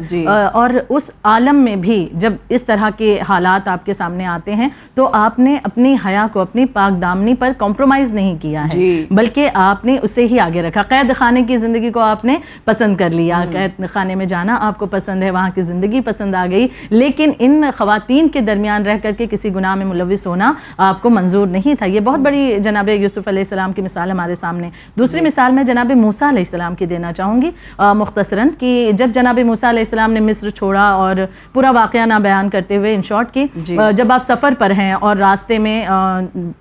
C: اور اس عالم میں بھی جب اس طرح کے حالات آپ کے سامنے آتے ہیں تو آپ نے اپنی حیا کو، اپنی پاک دامنی پر کمپرومائز نہیں کیا ہے، بلکہ آپ نے اسے ہی آگے رکھا. قید خانے کی زندگی کو آپ نے پسند کر لیا، قید خانے میں جانا آپ کو پسند ہے، وہاں کی زندگی پسند آ گئی، لیکن ان خواتین کے درمیان رہ کر کے کسی گناہ میں ملوث ہونا آپ کو منظور نہیں تھا. یہ بہت بڑی جناب یوسف علیہ السلام کی مثال ہمارے سامنے. دوسری مثال میں جناب موسیٰ علیہ السلام کی دینا چاہوں گی مختصراً، کہ جب جناب موسیٰ علیہ السلام نے مصر چھوڑا، اور پورا واقعہ نہ بیان کرتے ہوئے ان شارٹ کی، جب آپ سفر پر ہیں اور راستے میں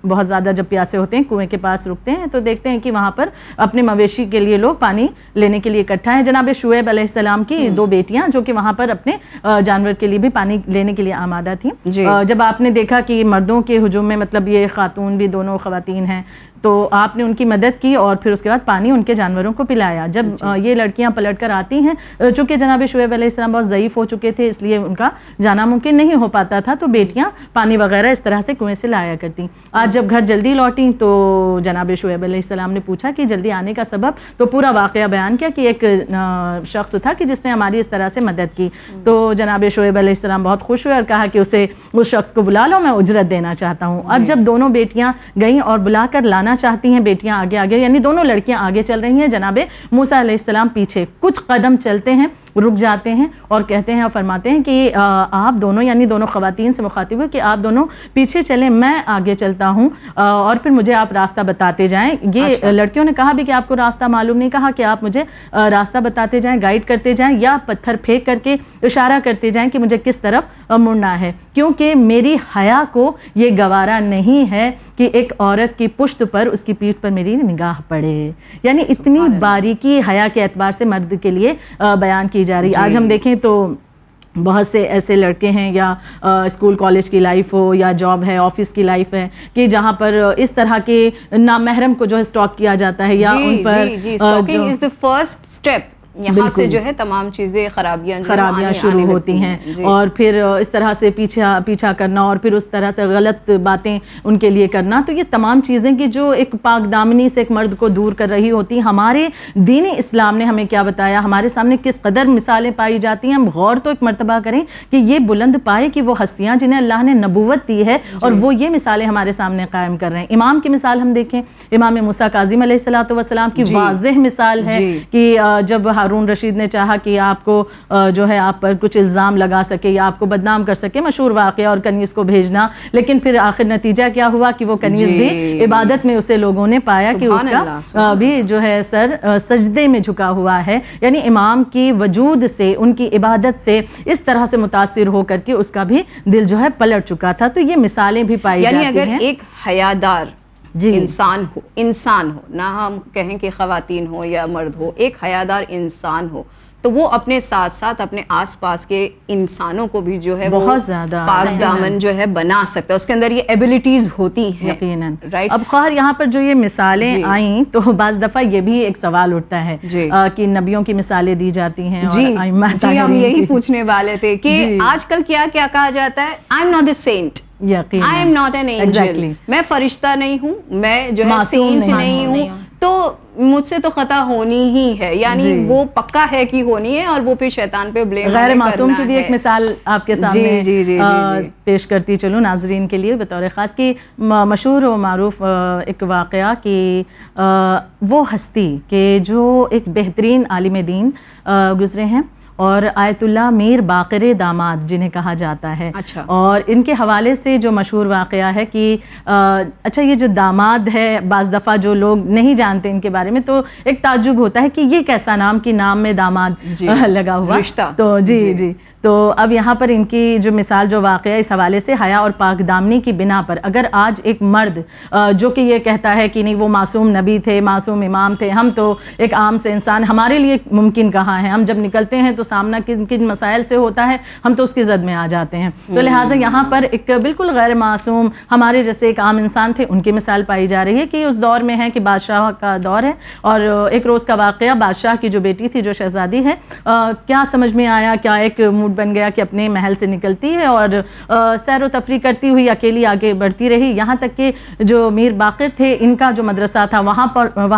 C: بہت زیادہ جب پیاسے ہوتے ہیں کنویں کے پاس رکتے ہیں تو دیکھتے ہیں کہ وہاں پر اپنے مویشی کے لیے لوگ پانی لینے کے لیے اکٹھا ہیں. جناب شعیب علیہ السلام کی 2 بیٹیاں جو کہ وہاں پر اپنے جانور کے لیے بھی پانی لینے کے لیے آمادہ تھیں. جب آپ نے دیکھا کہ مردوں کے ہجوم میں، مطلب یہ خاتون بھی دونوں خواتین ہیں، تو آپ نے ان کی مدد کی اور پھر اس کے بعد پانی ان کے جانوروں کو پلایا. جب یہ لڑکیاں پلٹ کر آتی ہیں، چونکہ جناب شعیب علیہ السلام بہت ضعیف ہو چکے تھے اس لیے ان کا جانا ممکن نہیں ہو پاتا تھا، تو بیٹیاں پانی وغیرہ اس طرح سے کنویں سے لایا کرتی. آج جب گھر جلدی لوٹیں تو جناب شعیب علیہ السلام نے پوچھا کہ جلدی آنے کا سبب، تو پورا واقعہ بیان کیا کہ ایک شخص تھا کہ جس نے ہماری اس طرح سے مدد کی. تو جناب شعیب علیہ السلام بہت خوش ہوئے اور کہا کہ اس شخص کو بلا لو، میں اجرت دینا چاہتا ہوں. اب جب دونوں بیٹیاں گئیں اور بلا کر لانا چاہتی ہیں، بیٹیاں آگے، یعنی دونوں لڑکیاں آگے چل رہی ہیں، جناب موسیٰ علیہ السلام پیچھے. کچھ قدم چلتے ہیں رک جاتے ہیں اور کہتے ہیں اور فرماتے ہیں کہ آپ دونوں یعنی دونوں خواتین سے مخاطب ہوئے کہ آپ دونوں پیچھے چلیں, میں آگے چلتا ہوں اور پھر مجھے آپ راستہ بتاتے جائیں. یہ لڑکیوں نے کہا بھی کہ آپ کو راستہ معلوم نہیں, کہا کہ آپ مجھے راستہ بتاتے جائیں, گائیڈ کرتے جائیں یا پتھر پھینک کر کے اشارہ کرتے جائیں کہ مجھے کس طرف مڑنا ہے, کیونکہ میری حیا کو یہ گوارا نہیں ہے کہ ایک عورت کی پشت پر اس کی پیٹھ پر میری نگاہ پڑے. یعنی اتنی باریکی حیا کے اعتبار سے مرد کے لیے بیان کی جا رہی. آج ہم دیکھیں تو بہت سے ایسے لڑکے ہیں یا اسکول کالج کی لائف ہو یا جاب ہے, آفس کی لائف ہے, کہ جہاں پر اس طرح کے نامحرم کو جو ہے اسٹاک کیا جاتا ہے یا ان پر
A: stalking is the first step, یہاں سے جو ہے تمام چیزیں خرابیاں
C: شروع ہوتی ہیں اور پھر اس طرح سے پیچھا کرنا اور پھر اس طرح سے غلط باتیں ان کے لیے کرنا. تو یہ تمام چیزیں کہ جو ایک پاک دامنی سے ایک مرد کو دور کر رہی ہوتی ہیں. ہمارے دین اسلام نے ہمیں کیا بتایا, ہمارے سامنے کس قدر مثالیں پائی جاتی ہیں. ہم غور تو ایک مرتبہ کریں کہ یہ بلند پائے کہ وہ ہستیاں جنہیں اللہ نے نبوت دی ہے اور وہ یہ مثالیں ہمارے سامنے قائم کر رہے ہیں. امام کی مثال ہم دیکھیں, امام موسیٰ کاظم علیہ السلام کی واضح مثال ہے کہ جب ہارون رشید نے چاہا کہ آپ کو جو ہے آپ پر کچھ الزام لگا سکے یا آپ کو بدنام کر سکے, مشہور واقعہ, اور کنیز کو بھیجنا, لیکن پھر آخر نتیجہ کیا ہوا کہ وہ کنیز بھی عبادت میں اسے لوگوں نے پایا کہ اس کا بھی جو ہے سر سجدے میں جھکا ہوا ہے. یعنی امام کی وجود سے, ان کی عبادت سے اس طرح سے متاثر ہو کر کے اس کا بھی دل جو ہے پلٹ چکا تھا. تو یہ مثالیں بھی پائی جاتی ہیں.
A: یعنی اگر ایک حیادار انسان ہو, نہ ہم کہیں کہ خواتین ہو یا مرد ہو, ایک حیادار انسان ہو تو وہ اپنے ساتھ ساتھ اپنے آس پاس کے انسانوں کو بھی جو ہے
C: بہت زیادہ
A: پاک دامن جو ہے بنا سکتا ہے, اس کے اندر یہ ایبیلٹیز ہوتی ہیں
C: یقیناً.
A: رائٹ.
C: اب خیر یہاں پر جو یہ مثالیں آئیں تو بعض دفعہ یہ بھی ایک سوال اٹھتا ہے کہ نبیوں کی مثالیں دی جاتی ہیں.
A: جی ہم یہی پوچھنے والے تھے کہ آج کل کیا کہا جاتا ہے, I am not a saint, I am not an angel. میں فرشتہ نہیں ہوں, میں جو ہے سینٹ نہیں ہوں, تو مجھ سے تو خطا ہونی ہی ہے. یعنی وہ پکا ہے کہ ہونی ہے, اور وہ پھر شیطان پہ بلیم
C: غیر معصوم کی بھی ایک مثال آپ کے سامنے پیش کرتی چلوں ناظرین کے لیے بطور خاص کی مشہور و معروف ایک واقعہ کہ وہ ہستی کہ جو ایک بہترین عالم دین گزرے ہیں اور آیت اللہ میر باقر داماد جنہیں کہا جاتا ہے. اور ان کے حوالے سے جو مشہور واقعہ ہے کہ اچھا یہ جو داماد ہے, بعض دفعہ جو لوگ نہیں جانتے ان کے بارے میں تو ایک تعجب ہوتا ہے کہ یہ کیسا نام کہ نام میں داماد لگا ہوا رشتہ. تو جی تو اب یہاں پر ان کی جو مثال جو واقعہ اس حوالے سے حیا اور پاک دامنی کی بنا پر, اگر آج ایک مرد جو کہ یہ کہتا ہے کہ نہیں وہ معصوم نبی تھے, معصوم امام تھے, ہم تو ایک عام سے انسان, ہمارے لیے ممکن کہاں ہے, ہم جب نکلتے ہیں تو سامنا کن کن مسائل سے ہوتا ہے, ہم تو اس کی زد میں آ جاتے ہیں. تو لہٰذا یہاں پر ایک بالکل غیر معصوم ہمارے جیسے ایک عام انسان تھے, ان کی مثال پائی جا رہی ہے کہ اس دور میں ہے کہ بادشاہ کا دور ہے اور ایک روز کا واقعہ, بادشاہ کی جو بیٹی تھی جو شہزادی ہے, کیا سمجھ میں آیا, کیا ایک بن گیا کہ اپنے محل سے نکلتی ہے اور سیر و تفریح کرتی ہوئی اکیلی آگے بڑھتی رہی, یہاں تک کہ جو میر باقر تھے ان کا جو مدرسہ تھا وہاں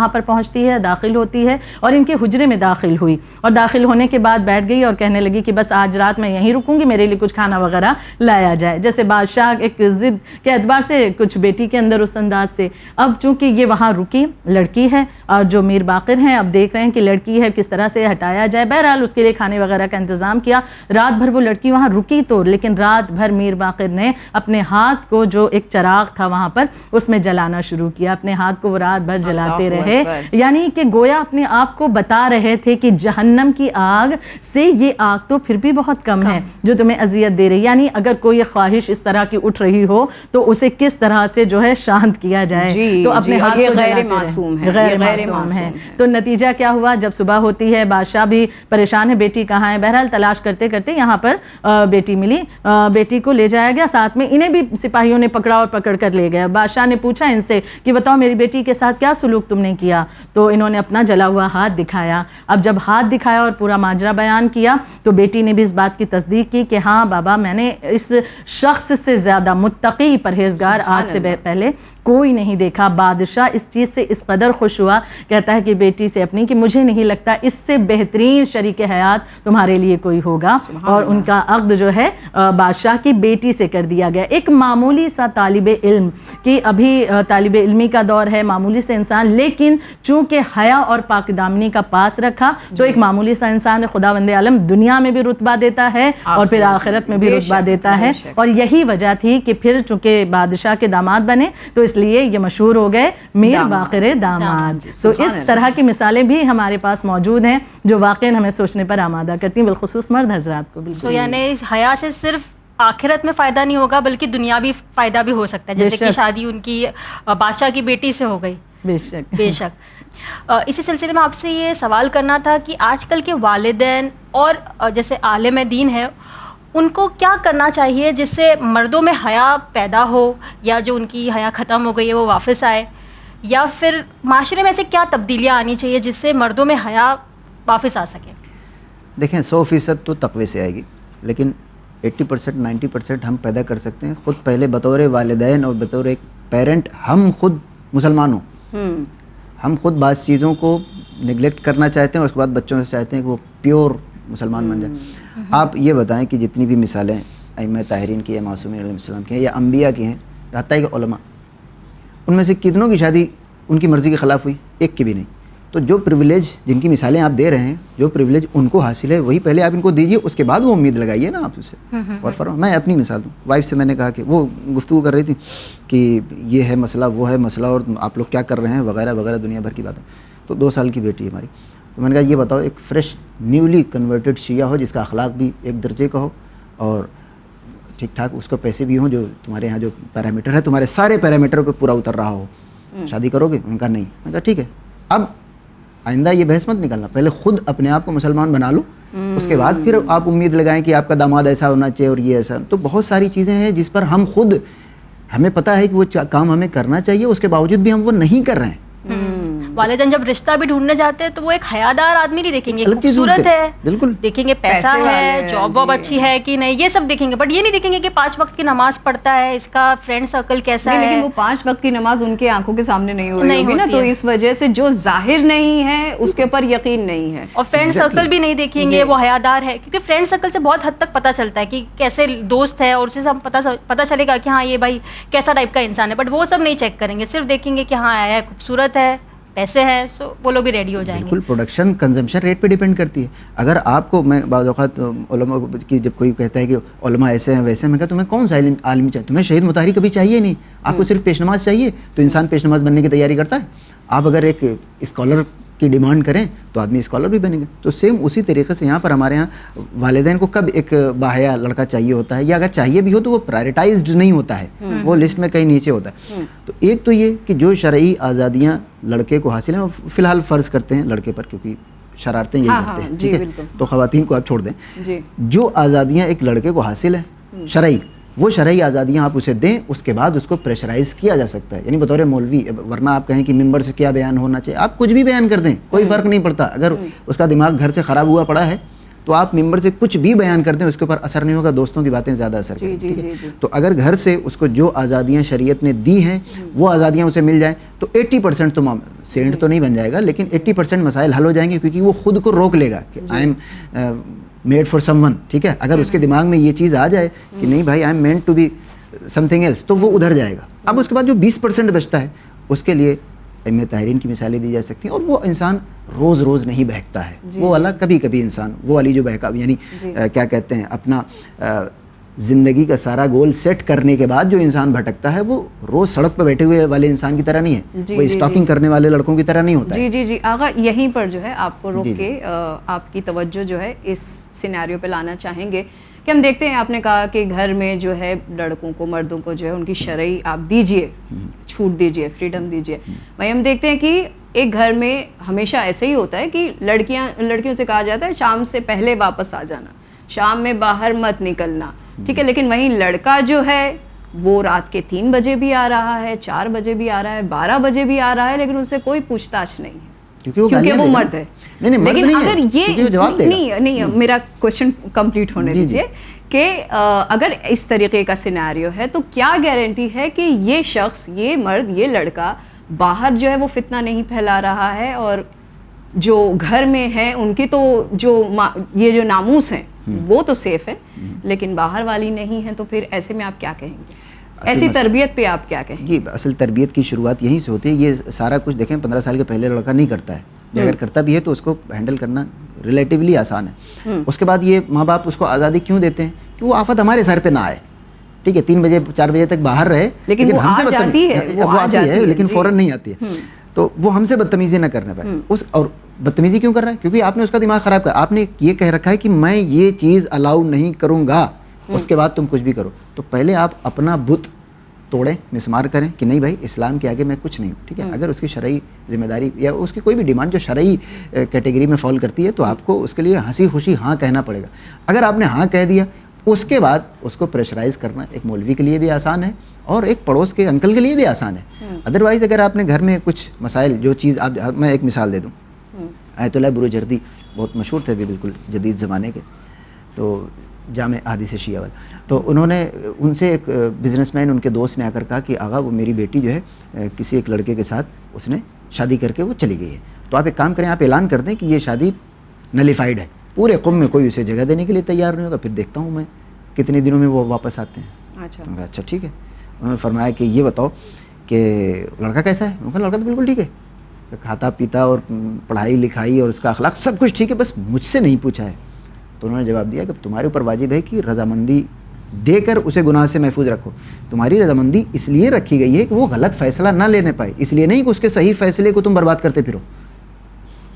C: پر پہنچتی ہے, داخل ہوتی ہے اور ان کے حجرے میں داخل ہوئی, اور داخل ہونے کے بعد بیٹھ گئی اور کہنے لگی کہ بس آج رات میں یہیں رکوں گی, میرے لیے کچھ کھانا وغیرہ لایا جائے. جیسے بادشاہ ایک ضد کے اعتبار سے کچھ بیٹی کے اندر اس انداز سے. اب چونکہ یہ وہاں رکی, لڑکی ہے, اور جو میر باقر ہیں اب دیکھ رہے ہیں کہ لڑکی ہے کس طرح سے ہٹایا جائے. بہرحال اس کے لیے کھانے وغیرہ کا انتظام کیا. رات بھر وہ لڑکی وہاں رکی تو, لیکن رات بھر میر باقر نے اپنے ہاتھ کو جو ایک چراغ تھا وہاں پر اس میں جلانا شروع کیا, اپنے ہاتھ کو وہ رات بھر جلاتے رہے. یعنی کہ گویا اپنے آپ کو بتا رہے تھے کہ جہنم کی آگ سے یہ آگ تو پھر بھی بہت کم ہے جو تمہیں اذیت دے رہی. یعنی اگر کوئی خواہش اس طرح کی اٹھ رہی ہو تو اسے کس طرح سے جو ہے شانت کیا جائے. تو اپنے ہاتھ کو
A: غیر معصوم
C: ہے. تو نتیجہ کیا ہوا, جب صبح ہوتی ہے بادشاہ بھی پریشان ہے, بیٹی کہاں ہے. بہرحال تلاش کرتے کرتے یہاں پر بیٹی ملی, بیٹی کو لے جایا گیا, ساتھ میں انہیں بھی سپاہیوں نے پکڑا اور پکڑ کر لے گیا. بادشاہ نے پوچھا ان سے کہ بتاؤ میری بیٹی کے ساتھ کیا سلوک تم نے کیا, تو انہوں نے اپنا جلا ہوا ہاتھ دکھایا. اب جب ہاتھ دکھایا اور پورا ماجرا بیان کیا تو بیٹی نے بھی اس بات کی تصدیق کی کہ ہاں بابا میں نے اس شخص سے زیادہ متقی پرہیزگار آج سے پہلے کوئی نہیں دیکھا. بادشاہ اس چیز سے اس قدر خوش ہوا, کہتا ہے کہ بیٹی سے اپنی کہ مجھے نہیں لگتا اس سے بہترین شریک حیات تمہارے لیے کوئی ہوگا, اور ان کا عقد جو ہے بادشاہ کی بیٹی سے کر دیا گیا. ایک معمولی سا طالب علم کہ ابھی طالب علمی کا دور ہے, معمولی سے انسان, لیکن چونکہ حیا اور پاک دامنی کا پاس رکھا تو ایک معمولی سا انسان خداوند عالم دنیا میں بھی رتبہ دیتا ہے اور پھر آخرت میں بھی رتبہ دیتا ہے. اور یہی وجہ تھی کہ پھر چونکہ بادشاہ کے داماد بنے تو اس لیے یہ مشہور ہو گئے میر باقر داماد. تو اس طرح کی مثالیں بھی ہمارے پاس موجود ہیں جو واقعاً ہمیں سوچنے پر آمادہ کرتی ہیں, بالخصوص مرد حضرات کو.
B: سو یعنی حیا سے صرف آخرت میں فائدہ نہیں ہوگا بلکہ دنیاوی فائدہ بھی ہو سکتا ہے, جیسے کہ شادی ان کی بادشاہ کی بیٹی سے ہو گئی.
C: بے شک
B: بے شک. اسی سلسلے میں آپ سے یہ سوال کرنا تھا کہ آج کل کے والدین اور جیسے عالم دین ہے ان کو کیا کرنا چاہیے جس سے مردوں میں حیا پیدا ہو, یا جو ان کی حیا ختم ہو گئی ہے وہ واپس آئے, یا پھر معاشرے میں سے کیا تبدیلیاں آنی چاہیے جس سے مردوں میں حیا واپس آ سکے؟
D: دیکھیں 100% تو تقوی سے آئے گی, لیکن 80% 90% ہم پیدا کر سکتے ہیں خود. پہلے بطور والدین اور بطور ایک پیرنٹ ہم خود مسلمان ہوں. ہم خود بعض چیزوں کو نگلیکٹ کرنا چاہتے ہیں اور اس کے بعد بچوں سے چاہتے ہیں کہ وہ پیور مسلمان بن جائیں. آپ یہ بتائیں کہ جتنی بھی مثالیں ائمہ طاہرین کی ہیں, معصومین علیہ السلام کی ہیں, یا انبیاء کی ہیں, حتیٰ کہ علماء, ان میں سے کتنوں کی شادی ان کی مرضی کے خلاف ہوئی؟ ایک کی بھی نہیں. تو جو پریویلیج جن کی مثالیں آپ دے رہے ہیں, جو پریویلیج ان کو حاصل ہے وہی پہلے آپ ان کو دیجیے, اس کے بعد وہ امید لگائیے نا آپ اس سے. اور فرما میں اپنی مثال دوں, وائف سے میں نے کہا کہ وہ گفتگو کر رہی تھی کہ یہ ہے مسئلہ, وہ ہے مسئلہ, اور آپ لوگ کیا کر رہے ہیں وغیرہ وغیرہ دنیا بھر کی باتیں. تو 2 سال کی بیٹی ہے ہماری. تو میں نے کہا یہ بتاؤ ایک فریش نیولی کنورٹڈ شیعہ ہو جس کا اخلاق بھی ایک درجے کا ہو اور ٹھیک ٹھاک اس کو پیسے بھی ہوں, جو تمہارے یہاں جو پیرامیٹر ہے تمہارے سارے پیرامیٹروں پہ پورا اتر رہا ہو, شادی کرو گے؟ ان کا نہیں. میں کہا ٹھیک ہے, اب آئندہ یہ بحث مت نکالنا, پہلے خود اپنے آپ کو مسلمان بنا لو, اس کے بعد پھر آپ امید لگائیں کہ آپ کا داماد ایسا ہونا چاہیے اور یہ ایسا. تو بہت ساری چیزیں ہیں جس پر ہم خود, ہمیں پتہ ہے کہ وہ کام ہمیں کرنا چاہیے, اس کے باوجود بھی ہم وہ نہیں کر رہے ہیں.
B: والدین جب رشتہ بھی ڈھونڈنے جاتے ہیں تو وہ ایک حیادار آدمی نہیں دیکھیں گے, خوبصورت ہے,
D: بالکل
B: دیکھیں گے پیسہ ہے, جاب واب اچھی ہے کہ نہیں, یہ سب دیکھیں گے, بٹ یہ نہیں دیکھیں گے کہ 5 وقت کی نماز پڑھتا ہے, اس کا فرینڈ سرکل کیسا ہے.
A: لیکن وہ 5 وقت کی نماز ان کے آنکھوں کے سامنے نہیں ہو رہی ہوگی نا, تو اس وجہ سے جو ظاہر نہیں ہے اس کے اوپر یقین نہیں ہے.
B: اور فرینڈ سرکل بھی نہیں دیکھیں گے وہ حیادار ہے, کیونکہ فرینڈ سرکل سے بہت حد تک پتہ چلتا ہے کہ کیسے دوست ہے, اور اس سے پتہ چلے گا کہ ہاں یہ بھائی کیسا ٹائپ کا انسان ہے, بٹ وہ سب نہیں چیک کریں گے, صرف دیکھیں گے کہ ہاں آیا ہے, خوبصورت ہے, پیسے ہیں, سو وہ لوگ بھی ریڈی ہو جائیں گے.
D: بالکل پروڈکشن کنزمپشن ریٹ پہ ڈیپینڈ کرتی ہے. اگر آپ کو, میں بعض اوقات علماء کی جب کوئی کہتا ہے کہ علماء ایسے ہیں ویسے ہیں, میں کہا تمہیں کون سا عالم چاہیے؟ تمہیں شہید مطہری کبھی چاہیے نہیں, آپ کو صرف پیش نماز چاہیے. تو انسان پیش نماز بننے کی تیاری کرتا ہے. آپ اگر ایک اسکالر کی ڈیمانڈ کریں تو آدمی اسکالر بھی بنے گا. تو سیم اسی طریقے سے یہاں پر ہمارے یہاں والدین کو کب ایک باحیا لڑکا چاہیے ہوتا ہے, یا اگر چاہیے بھی ہو تو وہ پرائرٹائزڈ نہیں ہوتا ہے, وہ لسٹ میں کہیں نیچے ہوتا ہے. تو ایک تو یہ کہ جو شرعی آزادیاں لڑکے کو حاصل ہیں, فی الحال فرض کرتے ہیں لڑکے پر کیونکہ شرارتیں یہی کرتے ہیں, ٹھیک ہے, تو خواتین کو آپ چھوڑ دیں. جو آزادیاں ایک لڑکے کو حاصل ہیں شرعی, وہ شرعی آزادیاں آپ اسے دیں, اس کے بعد اس کو پریشرائز کیا جا سکتا ہے, یعنی بطور مولوی. ورنہ آپ کہیں کہ ممبر سے کیا بیان ہونا چاہیے, آپ کچھ بھی بیان کر دیں, کوئی فرق نہیں پڑتا. اگر اس کا دماغ گھر سے خراب ہوا پڑا ہے تو آپ ممبر سے کچھ بھی بیان کر دیں, اس کے اوپر اثر نہیں ہوگا, دوستوں کی باتیں زیادہ اثر کریں, ٹھیک ہے. تو اگر گھر سے اس کو جو آزادیاں شریعت نے دی ہیں وہ آزادیاں اسے مل جائیں تو 80% تو سینٹ تو نہیں بن جائے گا, لیکن 80% مسائل حل ہو جائیں گے, کیونکہ وہ خود کو روک لے گا کہ I am made for some one, ٹھیک ہے. اگر اس کے دماغ میں یہ چیز آ جائے کہ نہیں بھائی I am meant to be something else, تو وہ ادھر جائے گا. اب اس کے بعد جو 20% بچتا ہے اس کے لیے ائمہ طاہرین کی مثالیں دی جا سکتی ہیں. اور وہ انسان روز روز نہیں بہکتا ہے, وہ والا کبھی کبھی انسان, وہ والی جو بہکا, یعنی کیا کہتے ہیں, اپنا زندگی کا سارا گول سیٹ کرنے کے بعد جو انسان بھٹکتا ہے وہ روز سڑک پہ بیٹھے ہوئے والے انسان کی طرح نہیں ہے, وہ اسٹاکنگ کرنے والے لڑکوں کی طرح نہیں ہوتا ہے.
A: جی آغا, یہیں پر جو ہے آپ کو روک کے آپ کی توجہ جو ہے اس سینیریو پہ لانا چاہیں گے کہ ہم دیکھتے ہیں, آپ نے کہا کہ گھر میں جو ہے لڑکوں کو, مردوں کو جو ہے ان کی شرعی آپ دیجئے, چھوٹ دیجئے, فریڈم دیجئے. بھائی ہم دیکھتے ہیں کہ ایک گھر میں ہمیشہ ایسے ہی ہوتا ہے کہ لڑکیوں سے کہا جاتا ہے شام سے پہلے واپس آ جانا, شام میں باہر مت نکلنا, ٹھیک ہے. لیکن وہیں لڑکا جو ہے وہ رات کے 3 بجے بھی آ رہا ہے, 4 بجے بھی آ رہا ہے, 12 بجے بھی آ رہا ہے, لیکن ان سے کوئی پوچھ تاچھ نہیں ہے. کیونکہ وہ مرد ہے. لیکن اگر یہ نہیں میرا کوشچن کمپلیٹ ہونے دیجیے کہ اگر اس طریقے کا سینیریو ہے تو کیا گارنٹی ہے کہ یہ شخص, یہ مرد, یہ لڑکا باہر جو ہے وہ فتنہ نہیں پھیلا رہا ہے, اور جو گھر میں ہیں ان کی تو یہ جو ناموس ہیں وہ تو سیف ہے, لیکن باہر والی نہیں ہے, تو پھر ایسے میں آپ کیا کہیں گے؟ ایسی تربیت پہ آپ کیا کہیں؟
D: جی, اصل تربیت کی شروعات یہیں سے ہوتی ہے. یہ سارا کچھ دیکھیں 15 سال کے پہلے لڑکا نہیں کرتا ہے, اگر کرتا بھی ہے تو اس کو ہینڈل کرنا ریلیٹیولی آسان ہے. اس کے بعد یہ ماں باپ اس کو آزادی کیوں دیتے ہیں کہ وہ آفت ہمارے سر پہ نہ آئے. ٹھیک ہے, 3 بجے 4 بجے تک باہر رہے, لیکن ہم سے وہ آتی ہے لیکن فوراً نہیں آتی ہے, تو وہ ہم سے بدتمیزی نہ کرنے پائے. اور بدتمیزی کیوں کر رہا ہے؟ کیونکہ آپ نے اس کا دماغ خراب کر, آپ نے یہ کہہ رکھا ہے کہ میں یہ چیز الاؤ نہیں کروں گا, اس کے بعد تم کچھ بھی کرو. تو پہلے آپ اپنا بت توڑیں, مسمار کریں کہ نہیں بھائی اسلام کے آگے میں کچھ نہیں ہوں. ٹھیک ہے, اگر اس کی شرعی ذمہ داری یا اس کی کوئی بھی ڈیمانڈ جو شرعی کیٹیگری میں فال کرتی ہے تو آپ کو اس کے لیے ہنسی خوشی ہاں کہنا پڑے گا. اگر آپ نے ہاں کہہ دیا, اس کے بعد اس کو پریشرائز کرنا ایک مولوی کے لیے بھی آسان ہے اور ایک پڑوس کے انکل کے لیے بھی آسان ہے. ادروائز اگر آپ نے گھر میں کچھ مسائل جو چیز آپ, میں ایک مثال دے دوں, آیت اللہ بروجردی بہت مشہور تھے بھی بالکل جدید زمانے کے, تو جامع احادیث شیعہ والا, تو انہوں نے ان سے ایک بزنس مین ان کے دوست نے آ کر کہا کہ آغا وہ میری بیٹی جو ہے کسی ایک لڑکے کے ساتھ اس نے شادی کر کے وہ چلی گئی ہے, تو آپ ایک کام کریں, آپ اعلان کر دیں کہ یہ شادی نلیفائڈ ہے, پورے قوم میں کوئی اسے جگہ دینے کے لیے تیار نہیں ہوگا, پھر دیکھتا ہوں میں کتنے دنوں میں وہ واپس آتے ہیں. اچھا ٹھیک ہے. انہوں نے فرمایا کہ یہ بتاؤ کہ لڑکا کیسا ہے؟ انہوں نے کہا لڑکا تو بالکل ٹھیک ہے, کھاتا پیتا اور پڑھائی لکھائی اور اس کا اخلاق سب کچھ ٹھیک ہے, بس مجھ سے نہیں پوچھا ہے. تو انہوں نے جواب دیا کہ تمہارے اوپر واجب ہے کہ رضامندی دے کر اسے گناہ سے محفوظ رکھو. تمہاری رضامندی اس لیے رکھی گئی ہے کہ وہ غلط فیصلہ نہ لینے پائے, اس لیے نہیں کہ اس کے صحیح فیصلے کو تم برباد کرتے پھرو.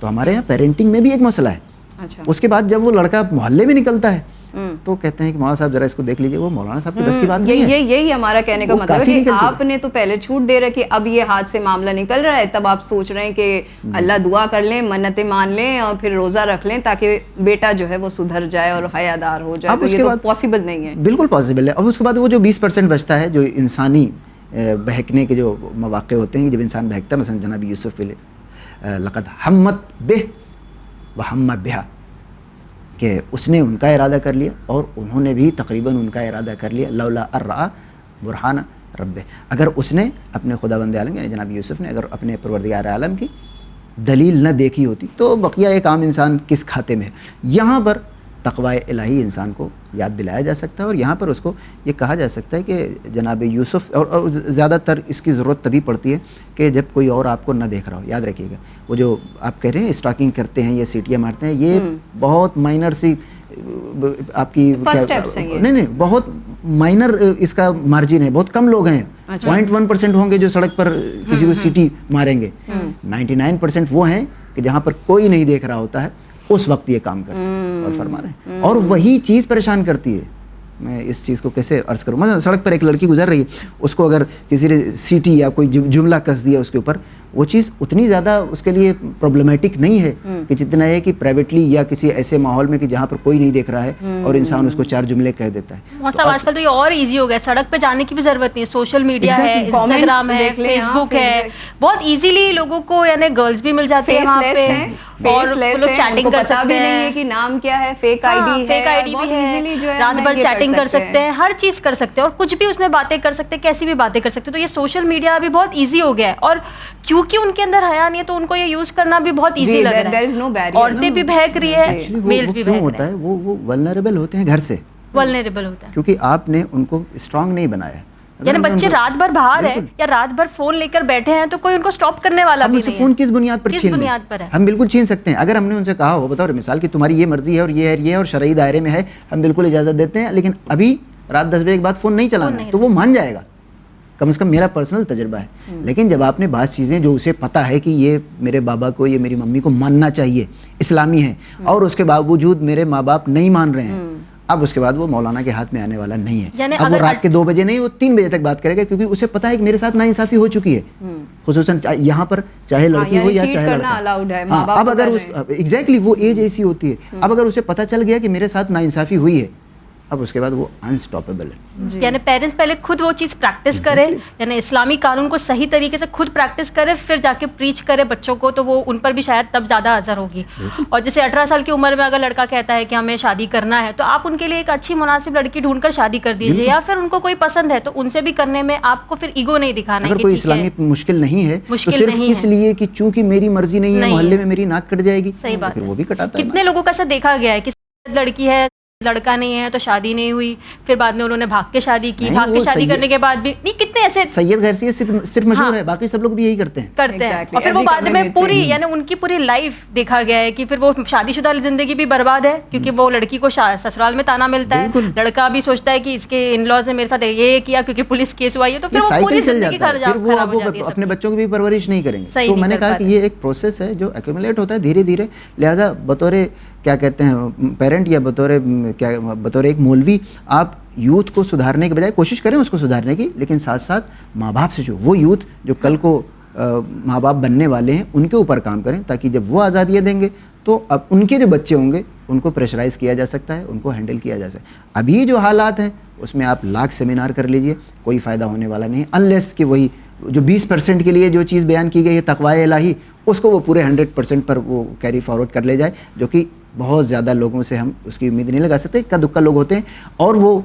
D: تو ہمارے یہاں پیرنٹنگ میں بھی ایک مسئلہ ہے. اس کے بعد جب وہ لڑکا محلے میں نکلتا ہے تو کہتے ہیں کہ مولانا صاحب ذرا اس کو دیکھ لیجیے, وہ مولانا صاحب کی بس کی بات نہیں ہے.
A: یہی ہمارا کہنے کا مطلب ہے کہ آپ نے تو پہلے چھوٹ دے رکھی, اب یہ ہاتھ سے معاملہ نکل رہا ہے, تب آپ سوچ رہے ہیں کہ اللہ دعا کر لیں, منتیں مان لیں اور پھر روزہ رکھ لیں تاکہ بیٹا جو ہے وہ سدھر جائے اور حیادار ہو جائے. تو یہ تو پاسبل نہیں ہے. بالکل
D: پاسبل ہے. اب اس کے بعد وہ جو 20% بچتا ہے جو انسانی بہکنے کے جو مواقع ہوتے ہیں, جب انسان بہکتا ہے, مثلا جناب یوسف پہ لقد ہمت بہ وہم بہا, کہ اس نے ان کا ارادہ کر لیا اور انہوں نے بھی تقریباً ان کا ارادہ کر لیا. لولا ارآ برہان رب, اگر اس نے اپنے خداوند عالم یعنی جناب یوسف نے اگر اپنے پروردگار عالم کی دلیل نہ دیکھی ہوتی تو بقیہ ایک عام انسان کس کھاتے میں ہے. یہاں پر تقوی الہی انسان کو یاد دلایا جا سکتا ہے, اور یہاں پر اس کو یہ کہا جا سکتا ہے کہ جناب یوسف, اور زیادہ تر اس کی ضرورت تبھی پڑتی ہے کہ جب کوئی اور آپ کو نہ دیکھ رہا ہو. یاد رکھیے گا وہ جو آپ کہہ رہے ہیں اسٹاکنگ کرتے ہیں یا سیٹیاں مارتے ہیں, یہ بہت مائنر سی آپ کی نہیں بہت مائنر اس کا مارجن ہے, بہت کم لوگ ہیں, 0.1% ہوں گے جو سڑک پر کسی کو سیٹی ماریں گے. 99% وہ ہیں کہ جہاں پر کوئی نہیں دیکھ رہا ہوتا ہے اس وقت یہ کام کرتے ہیں اور فرما رہے ہیں, اور وہی چیز پریشان کرتی ہے. میں اس چیز کو کیسے عرض کروں, مثلا سڑک پر ایک لڑکی گزر رہی ہے, اس کو اگر کسی نے سیٹی یا کوئی جملہ کس دیا اس کے اوپر, وہ چیز اتنی زیادہ اس کے لیے پرابلمٹک نہیں ہے کہ جتنا ہے کہ پرائیویٹلی یا کسی ایسے ماحول میں کہ جہاں پر کوئی نہیں دیکھ رہا ہے اور انسان اس کو 4 جملے کہہ دیتا ہے.
B: مطلب آج کل تو یہ اور ایزی ہو گیا, سڑک پہ جانے کی بھی ضرورت نہیں ہے, سوشل میڈیا ہے, انسٹاگرام ہے, فیس بک ہے, بہت ایزیلی لوگوں کو یعنی گرلز بھی مل جاتے ہیں وہاں پہ, اور لوگ چیٹنگ کر سکتے ہیں
A: کہ نام کیا ہے, فیک آئی ڈی بھی ہے,
B: رات بھر چیٹنگ کر سکتے ہیں, ہر چیز کر سکتے ہیں اور کچھ بھی اس میں باتیں کر سکتے ہیں, کیسی بھی باتیں کر سکتے ہیں. تو یہ سوشل میڈیا ابھی بہت ایزی ہو گیا ہے, اور کیونکہ ان کے اندر حیا نہیں ہے تو ان کو یہ یوز کرنا بھی بہت ایزی لگ رہا ہے. عورتیں بھی بہک رہی ہے, میلز بھی بہک رہے ہیں.
D: وہ ولنریبل ہوتے ہیں گھر سے,
B: ولنریبل ہوتا ہے
D: کیونکہ آپ نے ان کو اسٹرانگ نہیں بنایا.
B: یعنی بچے رات بھر باہر ہیں یا رات بھر فون لے کر بیٹھے ہیں تو کوئی ان کو سٹاپ کرنے والا بھی نہیں ہے.
D: فون کس بنیاد پر چھین
B: ہے؟
D: ہم بالکل چھین سکتے ہیں. اگر ہم نے ان سے کہا ہو بتاؤ مثال کہ تمہاری یہ مرضی ہے اور یہ ہے یہ اور شرعی دائرے میں ہے, ہم بالکل اجازت دیتے ہیں, لیکن ابھی رات 10 بجے کے بعد فون نہیں چلانا ہے, تو وہ مان جائے گا. کم از کم میرا پرسنل تجربہ ہے. لیکن جب آپ نے بعض چیزیں جو اسے پتہ ہے کہ یہ میرے بابا کو یا میری ممی کو ماننا چاہیے, اسلامی ہیں, اور اس کے باوجود میرے ماں باپ نہیں مان رہے ہیں, اب اس کے بعد وہ مولانا کے ہاتھ میں آنے والا نہیں ہے. اب وہ رات کے 2 بجے نہیں, وہ 3 بجے تک بات کرے گا, کیونکہ اسے پتا ہے کہ میرے ساتھ ناانصافی ہو چکی ہے, خصوصاً یہاں پر چاہے لڑکی ہو یا چاہے لڑکا. اب اگر ایگزیکٹلی وہ ایج ایسی ہوتی ہے, اب اگر اسے پتا چل گیا کہ میرے ساتھ ناانصافی ہوئی ہے اب اس کے بعد وہ انسٹاپیبل ہے.
B: یعنی پیرنٹس پہلے خود وہ چیز پریکٹس کرے, یعنی اسلامی قانون کو صحیح طریقے سے خود پریکٹس کرے, پھر جا کے پریچ کرے بچوں کو, تو وہ ان پر بھی شاید تب زیادہ اثر ہوگی. اور جیسے 18 سال کی عمر میں اگر لڑکا کہتا ہے کہ ہمیں شادی کرنا ہے, تو آپ ان کے لیے ایک اچھی مناسب لڑکی ڈھونڈ کر شادی کر دیجیے, یا پھر ان کو کوئی پسند ہے تو ان سے بھی کرنے میں آپ کو پھر ایگو نہیں دکھانا ہے.
D: اگر کوئی اسلامی مشکل نہیں ہے تو صرف اس لیے کہ چونکہ میری مرضی نہیں ہے, محلے میں میری ناک کٹ جائے گی, پھر وہ بھی کٹاتا ہے.
B: کتنے لوگوں کا ایسا دیکھا گیا ہے کہ لڑکی ہے, لڑکا نہیں ہے, تو شادی نہیں ہوئی, پھر بعد میں انہوں نے بھاگ کے شادی کی, بھاگ کے شادی کرنے کے بعد بھی نہیں, کتنے ایسے
D: سید غیرسیہ صرف مشہور ہے, باقی سب لوگ بھی یہی کرتے ہیں.
B: اور پھر وہ بعد میں پوری یعنی ان کی پوری لائف دیکھا گیا ہے کہ پھر وہ شادی شدہ زندگی بھی برباد ہے, کیونکہ وہ لڑکی کو سسرال میں تانا ملتا ہے, لڑکا بھی سوچتا ہے کہ اس کے ان لاز نے میرے ساتھ یہ کیا کیونکہ پولیس کیس ہوا ہے, تو پھر وہ پوری زندگی
D: پھر وہ اب اپنے بچوں کی بھی پرورش نہیں کریں گے. تو میں نے کہا کہ یہ ایک پروسیس ہے جو ایکومولیٹ ہوتا ہے دھیرے دھیرے, لہٰذا بطور کیا کہتے ہیں پیرنٹ یا بطور ایک مولوی آپ یوتھ کو سدھارنے کے بجائے کوشش کریں اس کو سدھارنے کی, لیکن ساتھ ساتھ ماں باپ سے وہ یوتھ جو کل کو ماں باپ بننے والے ہیں ان کے اوپر کام کریں, تاکہ جب وہ آزادیاں دیں گے تو اب ان کے جو بچے ہوں گے ان کو پریشرائز کیا جا سکتا ہے, ان کو ہینڈل کیا جا سکتا ہے. ابھی جو حالات ہیں اس میں آپ لاکھ سیمینار کر لیجئے, کوئی فائدہ ہونے والا نہیں ہے, انلیس کہ وہی جو 20% کے لیے جو چیز بیان کی گئی ہے تقوی الہی, اس کو وہ پورے 100% پر وہ کیری فارورڈ کر لے جائے, جو کہ بہت زیادہ لوگوں سے ہم اس کی امید نہیں لگا سکتے. اکا دکا لوگ ہوتے ہیں, اور وہ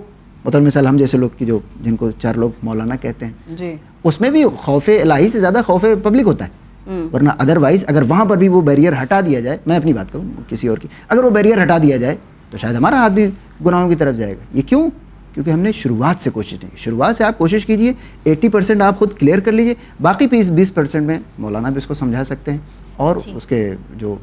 D: بطور مثال ہم جیسے لوگ کی جو جن کو 4 لوگ مولانا کہتے ہیں, اس میں بھی خوف الہی سے زیادہ خوف پبلک ہوتا ہے. ورنہ ادروائز اگر وہاں پر بھی وہ بیریئر ہٹا دیا جائے, میں اپنی بات کروں کسی اور کی, اگر وہ بیریئر ہٹا دیا جائے تو شاید ہمارا ہاتھ بھی گناہوں کی طرف جائے گا. یہ کیوں؟ کیونکہ ہم نے شروعات سے کوشش نہیں کی. شروعات سے آپ کوشش کیجئے, 80% آپ خود کلیئر کر لیجئے, باقی 20% میں مولانا بھی اس کو سمجھا سکتے ہیں, اور اس کے جو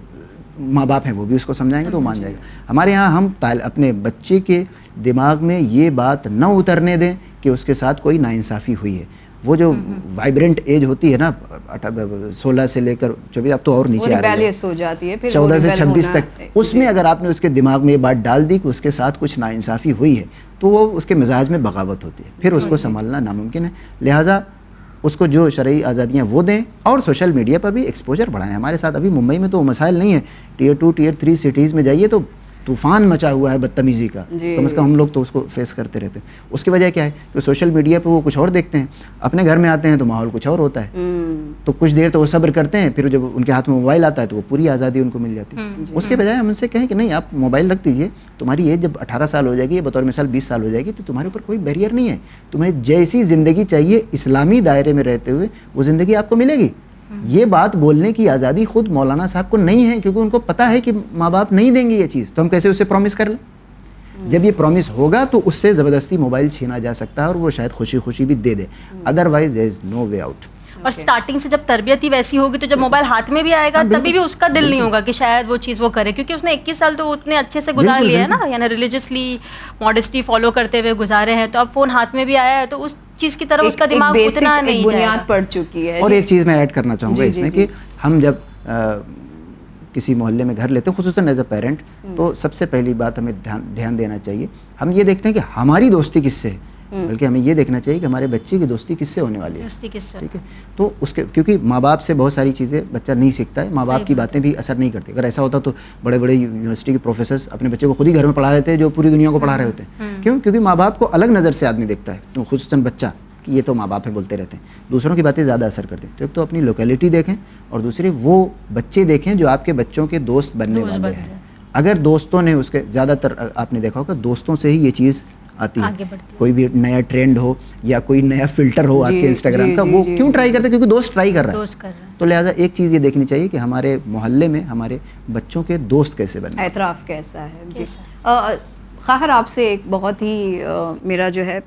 D: ماں باپ ہیں وہ بھی اس کو سمجھائیں گے تو وہ مان جائے گا. ہمارے یہاں ہم اپنے بچے کے دماغ میں یہ بات نہ اترنے دیں کہ اس کے ساتھ کوئی ناانصافی ہوئی ہے. وہ جو وائبرنٹ ایج ہوتی ہے نا 16 سے لے کر 24, اب تو اور نیچے آ رہی ہے 14 سے 26 تک, اس میں اگر آپ نے اس کے دماغ میں یہ بات ڈال دی کہ اس کے ساتھ کچھ ناانصافی ہوئی ہے تو وہ اس کے مزاج میں بغاوت ہوتی ہے, پھر اس کو سنبھالنا ناممکن ہے. لہٰذا اس کو جو شرعی آزادیاں وہ دیں, اور سوشل میڈیا پر بھی ایکسپوجر بڑھائیں. ہمارے ساتھ ابھی ممبئی میں تو مسائل نہیں ہے, ٹیئر 2 ٹیئر 3 سٹیز میں جائیے تو طوفان مچا ہوا ہے بدتمیزی کا, کم از کم ہم لوگ تو اس کو فیس کرتے رہتے ہیں. اس کی وجہ کیا ہے کہ سوشل میڈیا پہ وہ کچھ اور دیکھتے ہیں, اپنے گھر میں آتے ہیں تو ماحول کچھ اور ہوتا ہے, تو کچھ دیر تو وہ صبر کرتے ہیں, پھر جب ان کے ہاتھ میں موبائل آتا ہے تو وہ پوری آزادی ان کو مل جاتی ہے. اس کے بجائے ہم ان سے کہیں کہ نہیں, آپ موبائل رکھ دیجیے, تمہاری ایج جب 18 سال ہو جائے گی, بطور مثال 20 سال ہو جائے گی, تو تمہارے اوپر کوئی بیریئر نہیں ہے. تمہیں جیسی زندگی چاہیے اسلامی دائرے میں رہتے ہوئے وہ زندگی آپ کو ملے گی. یہ بات بولنے کی آزادی خود مولانا صاحب کو نہیں ہے, کیونکہ ان کو پتہ ہے کہ ماں باپ نہیں دیں گے یہ چیز, تو ہم کیسے اسے پرومس کر لیں. جب یہ پرومس ہوگا تو اس سے زبردستی موبائل چھینا جا سکتا ہے, اور وہ شاید خوشی خوشی بھی دے دے, otherwise there is no way out.
B: اور سٹارٹنگ سے جب تربیت ہی ویسی ہوگی تو جب موبائل ہاتھ میں بھی آئے گا تبھی بھی اس کا دل نہیں ہوگا کہ شاید وہ چیز وہ کرے, کیونکہ اس نے 21 سال تو اتنے اچھے سے گزار لیا ہے نا, یعنی ریلیجسلی ماڈسٹی فالو کرتے ہوئے گزارے ہیں, تو اب فون ہاتھ میں بھی آیا ہے تو اس چیز کی طرف اس کا دماغ اتنا نہیں
A: بنیاد پڑ چکی ہے.
D: اور ایک چیز میں ایڈ کرنا چاہوں گا اس میں کہ ہم جب کسی محلے میں گھر لیتے ہیں, خصوصاً ایز اے پیرنٹ, تو سب سے پہلی بات ہمیں دھیان دینا چاہیے, ہم یہ دیکھتے ہیں کہ ہماری دوستی کس سے ہے, بلکہ ہمیں یہ دیکھنا چاہیے کہ ہمارے بچے کی دوستی کس سے ہونے والی ہے. ٹھیک ہے, تو اس کے کیونکہ ماں باپ سے بہت ساری چیزیں بچہ نہیں سیکھتا ہے, ماں باپ کی باتیں بھی اثر نہیں کرتی. اگر ایسا ہوتا تو بڑے بڑے یونیورسٹی کے پروفیسرز اپنے بچے کو خود ہی گھر میں پڑھا رہے تھے جو پوری دنیا کو پڑھا رہے ہوتے ہیں. کیوں؟ کیونکہ ماں باپ کو الگ نظر سے آدمی دیکھتا ہے, تو خصوصاً بچہ کہ یہ تو ماں باپ ہے بولتے رہتے ہیں, دوسروں کی باتیں زیادہ اثر کرتے ہیں. تو ایک تو اپنی لوکیلٹی دیکھیں, اور دوسرے وہ بچے دیکھیں جو آپ کے بچوں کے دوست بننے والے ہیں. اگر دوستوں نے اس کے زیادہ تر آپ نے دیکھا ہوگا دوستوں سے ہی یہ چیز آتی ہے, کوئی بھی نیا ٹرینڈ ہو یا کوئی نیا فلٹر ہو آپ کے انسٹاگرام کا, وہ کیوں ٹرائی کرتے ہیں؟ کیونکہ دوست ٹرائی کر رہا ہے. تو لہٰذا ایک چیز یہ دیکھنی چاہیے کہ ہمارے محلے میں ہمارے بچوں کے دوست کیسے بنے,
A: اعتراف کیسا ہے. جی خواہر, آپ سے ایک بہت ہی میرا جو ہے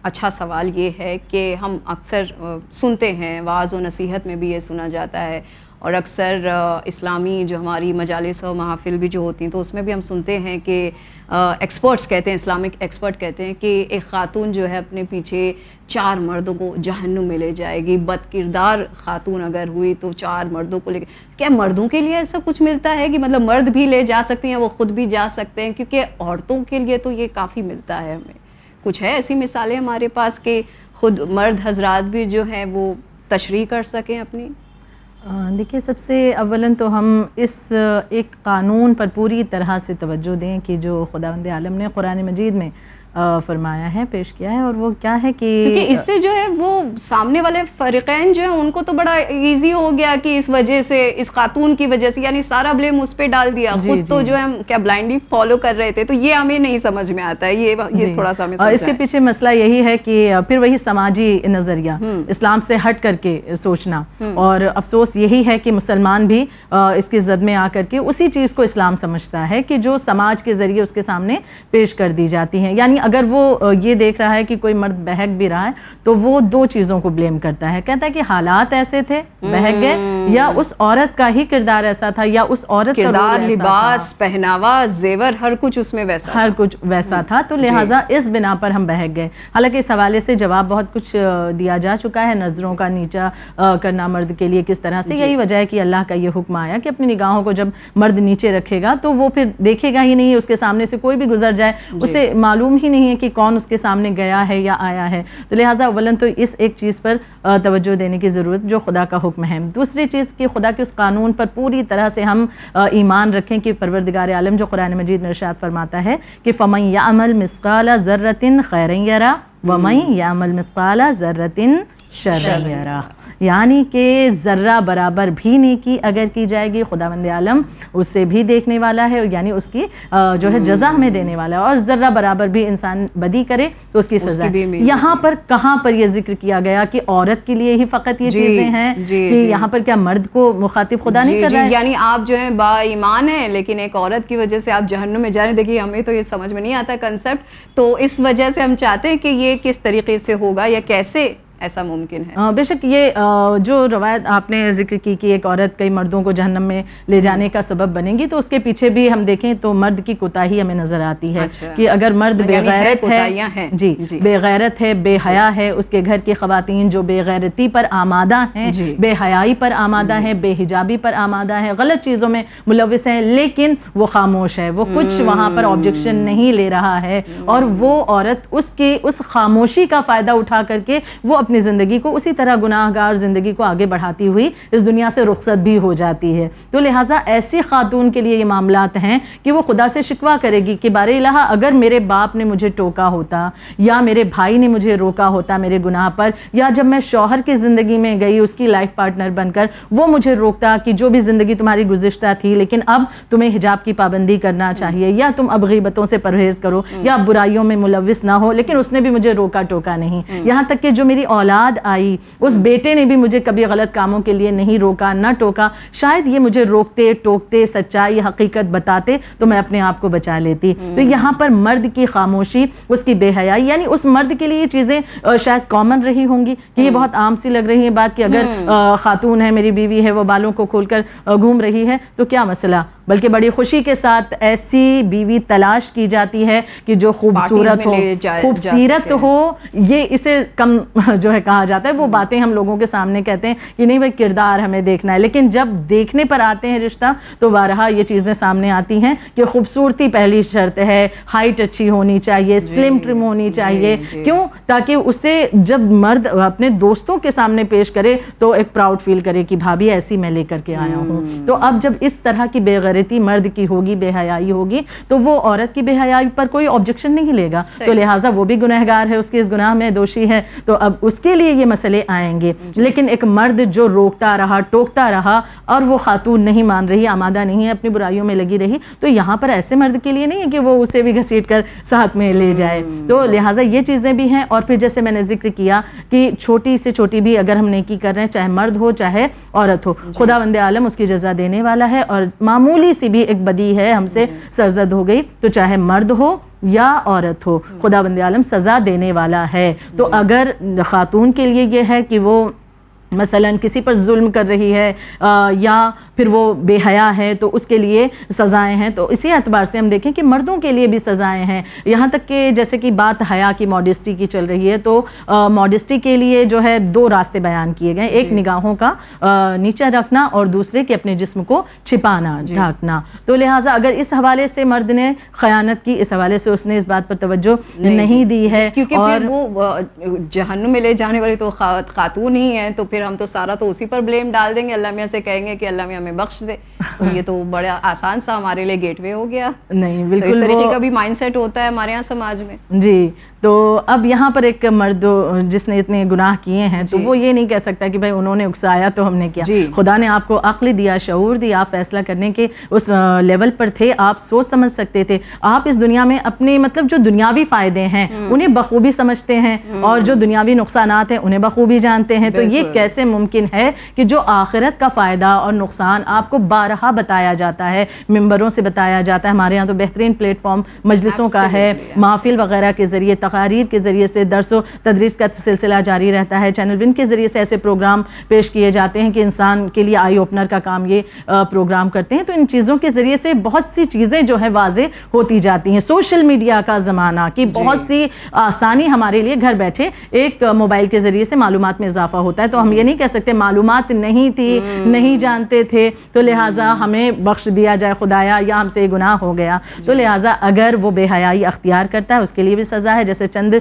A: اچھا سوال یہ ہے کہ ہم اکثر سنتے ہیں, وعظ و نصیحت میں بھی یہ سنا جاتا ہے, اور اکثر اسلامی جو ہماری مجالس و محافل بھی جو ہوتی ہیں تو اس میں بھی ہم سنتے ہیں کہ ایکسپرٹس کہتے ہیں, اسلامک ایکسپرٹ کہتے ہیں کہ ایک خاتون جو ہے اپنے پیچھے 4 مردوں کو جہنم میں لے جائے گی. بد کردار خاتون اگر ہوئی تو 4 مردوں کو لے کے. کیا مردوں کے لیے ایسا کچھ ملتا ہے کہ مطلب مرد بھی لے جا سکتے ہیں, وہ خود بھی جا سکتے ہیں؟ کیونکہ عورتوں کے لیے تو یہ کافی ملتا ہے. ہمیں کچھ ہے ایسی مثالیں ہمارے پاس کہ خود مرد حضرات بھی جو ہیں وہ تشریح کر سکیں اپنی؟
C: دیکھیے, سب سے اولاً تو ہم اس ایک قانون پر پوری طرح سے توجہ دیں کہ جو خداوند عالم نے قرآن مجید میں فرمایا ہے, پیش کیا ہے, اور وہ کیا ہے کہ
A: کیونکہ اس سے جو ہے وہ سامنے والے فریقین جو ہیں ان کو تو بڑا ایزی ہو گیا کہ اس وجہ سے, اس خاتون کی وجہ سے, یعنی سارا بلیم اس پہ ڈال دیا, خود تو جو ہے کیا بلائنڈلی فالو کر رہے تھے. تو یہ ہمیں نہیں سمجھ میں آتا ہے, یہ تھوڑا سا ہمیں
C: اس کے پیچھے مسئلہ یہی ہے کہ پھر وہی سماجی نظریہ, اسلام سے ہٹ کر کے سوچنا, اور افسوس یہی ہے کہ مسلمان بھی اس کی زد میں آ کر کے اسی چیز کو اسلام سمجھتا ہے کہ جو سماج کے ذریعے اس کے سامنے پیش کر دی جاتی ہیں. یعنی اگر وہ یہ دیکھ رہا ہے کہ کوئی مرد بہک بھی رہا ہے تو وہ دو چیزوں کو بلیم کرتا ہے, کہتا ہے کہ حالات ایسے تھے بہک گئے, یا اس عورت کا ہی کردار ایسا تھا, یا اس عورت کا
A: کردار, لباس, پہناوا, زیور, ہر کچھ اس میں ویسا,
C: ہر کچھ ویسا تھا, تو لہٰذا اس بنا پر ہم بہک گئے. حالانکہ اس حوالے سے جواب بہت کچھ دیا جا چکا ہے, نظروں کا نیچا کرنا مرد کے لیے کس طرح سے. یہی وجہ ہے کہ اللہ کا یہ حکم آیا کہ اپنی نگاہوں کو جب مرد نیچے رکھے گا تو وہ پھر دیکھے گا ہی نہیں, اس کے سامنے سے کوئی بھی گزر جائے اسے معلوم ہی نہیں ہے کہ کون اس کے سامنے گیا ہے یا آیا ہے. تو لہٰذا اولن تو اس ایک چیز پر توجہ دینے کی ضرورت جو خدا کا حکم ہے. دوسری چیز کہ خدا کے اس قانون پر پوری طرح سے ہم ایمان رکھیں کہ پروردگار عالم جو قرآن مجید میں ارشاد فرماتا ہے کہ فَمَن يَعْمَلْ مِثْقَالَ ذَرَّةٍ خَيْرًا يَرَهُ وَمَن يَعْمَلْ مِثْقَالَ ذَرَّةٍ شَرًّا يَرَهُ. یعنی کہ ذرہ برابر بھی نیکی اگر کی جائے گی خداوند عالم اس سے بھی دیکھنے والا ہے, یعنی اس کی جو ہے جزا ہمیں دینے والا ہے, اور ذرہ برابر بھی انسان بدی کرے تو اس کی سزا. یہاں پر کہاں پر یہ ذکر کیا گیا کہ عورت کے لیے ہی فقط یہ چیزیں ہیں, کہ یہاں پر کیا مرد کو مخاطب خدا نہیں کر رہا ہے؟
A: یعنی آپ جو ہے با ایمان ہیں لیکن ایک عورت کی وجہ سے آپ جہنم میں جا رہے ہیں. دیکھیے ہمیں تو یہ سمجھ میں نہیں آتا کنسیپٹ, تو اس وجہ سے ہم چاہتے ہیں کہ یہ کس طریقے سے ہوگا یا کیسے ایسا ممکن ہے.
C: بے شک یہ جو روایت آپ نے ذکر کی کہ ایک عورت کئی مردوں کو جہنم میں لے جانے کا سبب بنے گی, تو اس کے پیچھے بھی ہم دیکھیں تو مرد کی کوتاہی ہمیں نظر آتی ہے. کہ اگر مرد بے غیرت ہے, جی بے غیرت ہے, بے حیا ہے, اس کے گھر کی خواتین جو بے غیرتی پر آمادہ ہیں, بے حیائی پر آمادہ ہیں, بے حجابی پر آمادہ ہیں, غلط چیزوں میں ملوث ہیں, لیکن وہ خاموش ہے, وہ کچھ وہاں پر آبجیکشن نہیں لے رہا ہے, اور وہ عورت اس خاموشی کا فائدہ اٹھا کر کے وہ اپنی زندگی کو اسی طرح گناہ گار زندگی کو آگے بڑھاتی ہوئی اس دنیا سے رخصت بھی ہو جاتی ہے. تو لہٰذا ایسی خاتون کے لیے یہ معاملات ہیں کہ وہ خدا سے شکوہ کرے گی کہ بارے الہ اگر میرے باپ نے مجھے ٹوکا ہوتا, یا میرے بھائی نے مجھے روکا ہوتا میرے گناہ پر, یا جب میں شوہر کی زندگی میں گئی اس کی لائف پارٹنر بن کر وہ مجھے روکتا کہ جو بھی زندگی تمہاری گزشتہ تھی لیکن اب تمہیں حجاب کی پابندی کرنا چاہیے, یا تم اب غیبتوں سے پرہیز کرو, یا برائیوں میں ملوث نہ ہو, لیکن اس نے بھی مجھے روکا ٹوکا نہیں. یہاں تک کہ جو میری اولاد آئی اس بیٹے نے بھی مجھے کبھی غلط کاموں کے لیے نہیں روکا نہ ٹوکا, شاید یہ مجھے روکتے ٹوکتے سچائی حقیقت بتاتے تو میں اپنے آپ کو بچا لیتی. تو یہاں پر مرد کی خاموشی, اس کی بے حیائی, یعنی اس مرد کے لیے یہ چیزیں شاید کامن رہی ہوں گی کہ یہ بہت عام سی لگ رہی ہے بات کہ اگر خاتون ہے, میری بیوی ہے, وہ بالوں کو کھول کر گھوم رہی ہے تو کیا مسئلہ, بلکہ بڑی خوشی کے ساتھ ایسی بیوی تلاش کی جاتی ہے کہ جو خوبصورت ہو, خوبصیرت ہو, یہ اسے کم جو ہے کہا جاتا ہے. وہ باتیں ہم لوگوں کے سامنے کہتے ہیں کہ نہیں بھائی کردار ہمیں دیکھنا ہے, لیکن جب دیکھنے پر آتے ہیں رشتہ تو بارہا یہ چیزیں سامنے آتی ہیں کہ خوبصورتی پہلی شرط ہے, ہائٹ اچھی ہونی چاہیے, سلم ٹرم ہونی چاہیے. کیوں؟ تاکہ اسے جب مرد اپنے دوستوں کے سامنے پیش کرے تو ایک پراؤڈ فیل کرے کہ بھابھی ایسی میں لے کر کے آیا ہوں. تو اب جب اس طرح کی بے غیرتی مرد کی ہوگی, بے حیائی ہوگی, تو وہ عورت کی بے حیائی پر کوئی آبجیکشن نہیں لے گا, تو لہٰذا وہ بھی گنہگار ہے, اس کے اس گناہ میں دوشی ہے, تو اب اس کے لیے یہ مسئلے آئیں گے. لیکن ایک مرد جو روکتا رہا, ٹوکتا رہا, اور وہ خاتون نہیں مان رہی, آمادہ نہیں ہے, اپنی برائیوں میں لگی رہی, تو یہاں پر ایسے مرد کے لیے نہیں ہے کہ وہ اسے بھی گھسیٹ کر ساتھ میں لے جائے. تو لہٰذا یہ چیزیں بھی ہیں. اور پھر جیسے میں نے ذکر کیا کہ چھوٹی سے چھوٹی بھی اگر ہم نیکی کر رہے ہیں, چاہے مرد ہو چاہے عورت ہو, خداوند عالم اس کی جزا دینے والا ہے. اور معمولی سی بھی ایک بدی ہے ہم سے سرزد ہو گئی تو چاہے مرد ہو یا عورت ہو, خداوند عالم سزا دینے والا ہے. تو اگر خاتون کے لیے یہ ہے کہ وہ مثلا کسی پر ظلم کر رہی ہے یا پھر وہ بے حیا ہے تو اس کے لیے سزائیں ہیں, تو اسی اعتبار سے ہم دیکھیں کہ مردوں کے لیے بھی سزائیں ہیں. یہاں تک کہ جیسے کہ بات حیا کی, ماڈسٹی کی چل رہی ہے, تو ماڈسٹی کے لیے جو ہے دو راستے بیان کیے گئے, ایک نگاہوں کا نیچے رکھنا اور دوسرے کہ اپنے جسم کو چھپانا, ڈھانکنا. تو لہٰذا اگر اس حوالے سے مرد نے خیانت کی, اس حوالے سے اس نے اس بات پر توجہ نہیں دی ہے,
A: کیونکہ پھر وہ جہنم میں لے جانے والی تو خاتون ہی ہے, تو پھر پھر ہم تو سارا تو اسی پر بلیم ڈال دیں گے, اللہ میاں سے کہیں گے کہ اللہ میاں ہمیں بخش دے, تو یہ تو بڑا آسان سا ہمارے لیے گیٹ وے ہو گیا.
C: نہیں
A: تو
C: بالکل
A: اس طریقے کا بھی مائنڈ سیٹ ہوتا ہے ہمارے یہاں سماج میں.
C: جی. تو اب یہاں پر ایک مرد جس نے اتنے گناہ کیے ہیں تو وہ یہ نہیں کہہ سکتا کہ بھائی انہوں نے اکسایا تو ہم نے کیا. خدا نے آپ کو عقل دیا, شعور دیا, آپ فیصلہ کرنے کے اس لیول پر تھے, آپ سوچ سمجھ سکتے تھے, آپ اس دنیا میں اپنے مطلب جو دنیاوی فائدے ہیں انہیں بخوبی سمجھتے ہیں اور جو دنیاوی نقصانات ہیں انہیں بخوبی جانتے ہیں. تو یہ کیسے ممکن ہے کہ جو آخرت کا فائدہ اور نقصان آپ کو بارہا بتایا جاتا ہے, ممبروں سے بتایا جاتا ہے, ہمارے یہاں تو بہترین پلیٹ فارم مجلسوں کا ہے, محافل وغیرہ کے ذریعے, تقاریر کے ذریعے سے درس و تدریس کا سلسلہ جاری رہتا ہے, چینل ون کے ذریعے سے ایسے پروگرام پیش کیے جاتے ہیں کہ انسان کے لیے آئی اوپنر کا کام یہ پروگرام کرتے ہیں. تو ان چیزوں کے ذریعے سے بہت سی چیزیں جو ہے واضح ہوتی جاتی ہیں. سوشل میڈیا کا زمانہ کی بہت سی آسانی ہمارے لیے گھر بیٹھے ایک موبائل کے ذریعے سے معلومات میں اضافہ ہوتا ہے. تو ہم یہ نہیں کہہ سکتے معلومات نہیں تھی, نہیں جانتے تھے تو لہٰذا ہمیں بخش دیا جائے خدایا یا ہم سے گناہ ہو گیا. تو لہٰذا اگر وہ بے حیائی اختیار کرتا ہے اس کے لیے بھی سزا ہے. جیسے چند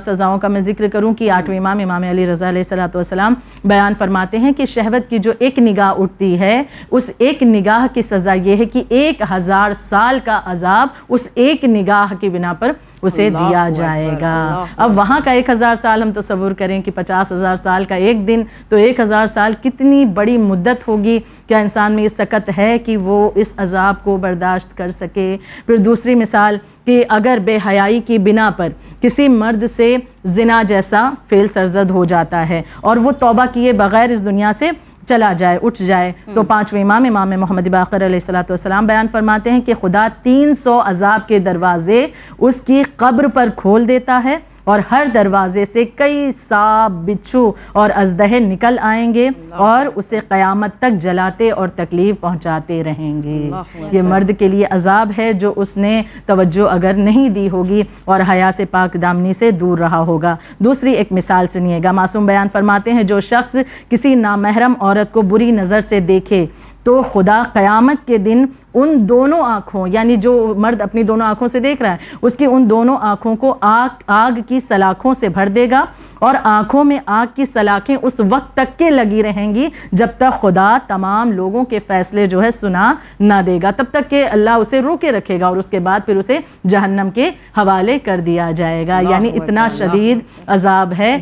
C: سزاؤں کا میں ذکر کروں کہ 8ویں امام علی رضا علیہ السلام بیان فرماتے ہیں کہ شہوت کی جو ایک نگاہ اٹھتی ہے اس ایک نگاہ کی سزا یہ ہے کہ 1000 سال کا عذاب اس ایک نگاہ کی بنا پر اسے دیا جائے گا. اب وہاں کا 1000 سال ہم تصور کریں کہ 50,000 سال کا ایک دن, تو 1000 سال کتنی بڑی مدت ہوگی. کیا انسان میں یہ سکت ہے کہ وہ اس عذاب کو برداشت کر سکے؟ پھر دوسری مثال کہ اگر بے حیائی کی بنا پر کسی مرد سے زنا جیسا فعل سرزد ہو جاتا ہے اور وہ توبہ کیے بغیر اس دنیا سے چلا جائے, اٹھ جائے, تو 5ویں امام محمد باقر علیہ السلام بیان فرماتے ہیں کہ خدا 300 عذاب کے دروازے اس کی قبر پر کھول دیتا ہے اور ہر دروازے سے کئی سانپ, بچھو اور اژدہے نکل آئیں گے اور اسے قیامت تک جلاتے اور تکلیف پہنچاتے رہیں گے. یہ مرد کے لیے عذاب ہے جو اس نے توجہ اگر نہیں دی ہوگی اور حیا سے پاک دامنی سے دور رہا ہوگا. دوسری ایک مثال سنیے گا. معصوم بیان فرماتے ہیں جو شخص کسی نامحرم عورت کو بری نظر سے دیکھے تو خدا قیامت کے دن ان دونوں آنکھوں, یعنی جو مرد اپنی دونوں آنکھوں سے دیکھ رہا ہے اس کی ان دونوں آنکھوں کو آگ کی سلاخوں سے بھر دے گا اور آنکھوں میں آگ کی سلاخیں اس وقت تک کے لگی رہیں گی جب تک خدا تمام لوگوں کے فیصلے جو ہے سنا نہ دے گا, تب تک کہ اللہ اسے روکے رکھے گا اور اس کے بعد پھر اسے جہنم کے حوالے کر دیا جائے گا. یعنی اتنا شدید عذاب ہے.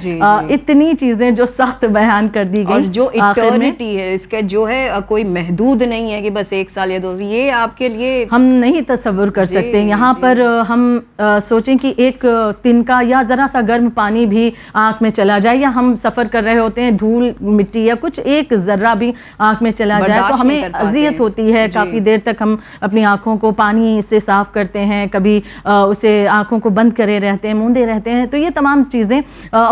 C: اتنی چیزیں جو سخت بیان کر دی گئی,
A: اور جو ایٹرنٹی ہے اس کا جو ہے کوئی محدود نہیں ہے کہ بس 1 سال یا 2, یہ آپ کے لیے
C: ہم نہیں تصور کر سکتے. یہاں پر ہم سوچیں کہ ایک تنکا یا ذرا سا گرم پانی بھی آنکھ میں چلا جائے, یا ہم سفر کر رہے ہوتے ہیں دھول مٹی یا کچھ ایک ذرہ بھی آنکھ میں چلا جائے تو ہمیں اذیت ہوتی ہے. کافی دیر تک ہم اپنی آنکھوں کو پانی سے صاف کرتے ہیں, کبھی اسے آنکھوں کو بند کرے رہتے ہیں, موندے رہتے ہیں. تو یہ تمام چیزیں,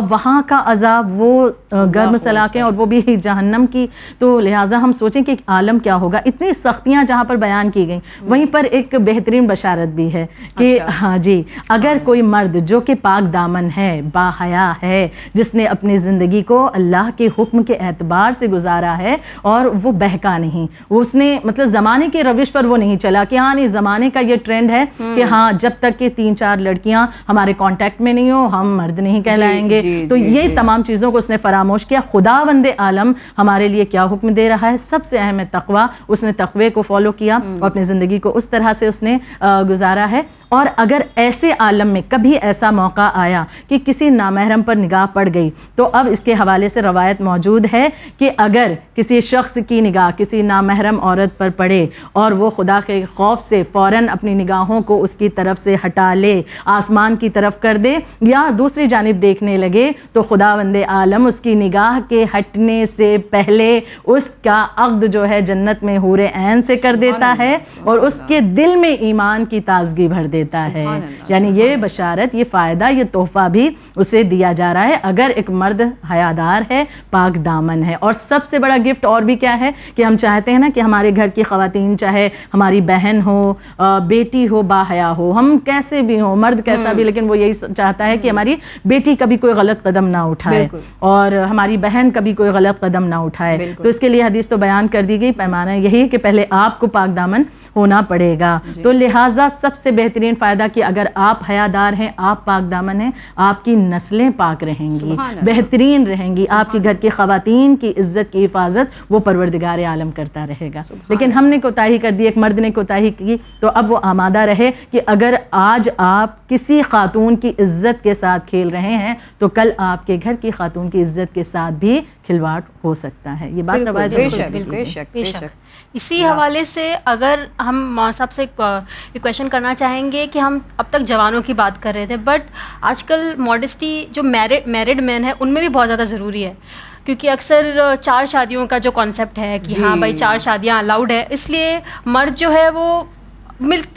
C: وہاں کا عذاب وہ گرم سلاخیں اور وہ بھی جہنم کی. تو لہٰذا ہم سوچیں کہ عالم کیا ہوگا. اتنی سختیاں جہاں پر بیان کی گئی, وہیں پر ایک بہترین بشارت بھی ہے کہ ہاں جی, اگر کوئی مرد جو کہ پاک دامن ہے, با حیا ہے, جس نے اپنی زندگی کو اللہ کے حکم کے اعتبار سے گزارا ہے اور وہ بہکا نہیں, اس نے مطلب زمانے کے روش پر وہ نہیں چلا کہ ہاں نہیں زمانے کا یہ ٹرینڈ ہے کہ ہاں جب تک کہ 3-4 لڑکیاں ہمارے کانٹیکٹ میں نہیں ہو ہم مرد نہیں کہلائیں گے. تو یہ تمام چیزوں کو اس نے فراموش کیا. خداوند عالم ہمارے لیے کیا حکم دے رہا ہے؟ سب سے اہم ہے تقوی. اس نے تقوی کو فالو کیا اور اپنی زندگی کو اس طرح سے اس نے گزارا ہے. اور اگر ایسے عالم میں کبھی ایسا موقع آیا کہ کسی نامحرم پر نگاہ پڑ گئی تو اب اس کے حوالے سے روایت موجود ہے کہ اگر کسی شخص کی نگاہ کسی نامحرم عورت پر پڑے اور وہ خدا کے خوف سے فوراً اپنی نگاہوں کو اس کی طرف سے ہٹا لے, آسمان کی طرف کر دے یا دوسری جانب دیکھنے لگے, تو خداوند عالم اس کی نگاہ کے ہٹنے سے پہلے اس کا عقد جو ہے جنت میں حور عین سے کر دیتا ہے اور اس کے دل میں ایمان کی تازگی بھر دیتا ہے. یعنی یہ بشارت, یہ فائدہ, یہ تحفہ بھی اسے دیا جا رہا ہے اگر ایک مرد حیادار ہے, پاک دامن ہے. اور سب سے بڑا گفٹ اور بھی کیا ہے کہ ہم چاہتے ہیں نا کہ ہمارے گھر کی خواتین, چاہے ہماری بہن ہو, بیٹی ہو, با حیا ہو, ہم کیسے بھی ہوں, مرد کیسا بھی, لیکن وہ یہی چاہتا ہے کہ ہماری بیٹی کبھی کوئی غلط قدم نہ اٹھائے اور ہماری بہن کبھی کوئی غلط قدم نہ اٹھائے. تو اس کے لیے حدیث تو بیان کر دی گئی, پیمانہ یہی ہے کہ پہلے آپ کو پاک دامن ہونا پڑے گا. تو لہٰذا سب سے بہترین بہترین فائدہ کہ اگر آپ حیادار ہیں, آپ پاک دامن ہیں, آپ کی نسلیں پاک رہیں گی, بہترین رہیں گی, آپ کے گھر کی خواتین کی عزت کی حفاظت وہ پروردگار عالم کرتا رہے گا. لیکن ہم نے کوتاہی کر دی, ایک مرد نے کوتاہی کی, تو اب وہ آمادہ رہے کہ اگر آج آپ کسی خاتون کی عزت کے ساتھ کھیل رہے ہیں تو کل آپ کے گھر کی خاتون کی عزت کے ساتھ بھی کھلواڑ ہو سکتا ہے. یہ بات روایت
A: بے شک.
B: اسی حوالے سے اگر ہم مولانا صاحب سے ایک کویشچن کرنا چاہیں گے کہ ہم اب تک جوانوں کی بات کر رہے تھے, بٹ آج کل ماڈسٹی جو میرڈ مین ہے ان میں بھی بہت زیادہ ضروری ہے, کیونکہ اکثر 4 شادیوں کا جو کانسیپٹ ہے کہ ہاں بھائی 4 شادیاں الاؤڈ ہے, اس لیے مرد جو ہے وہ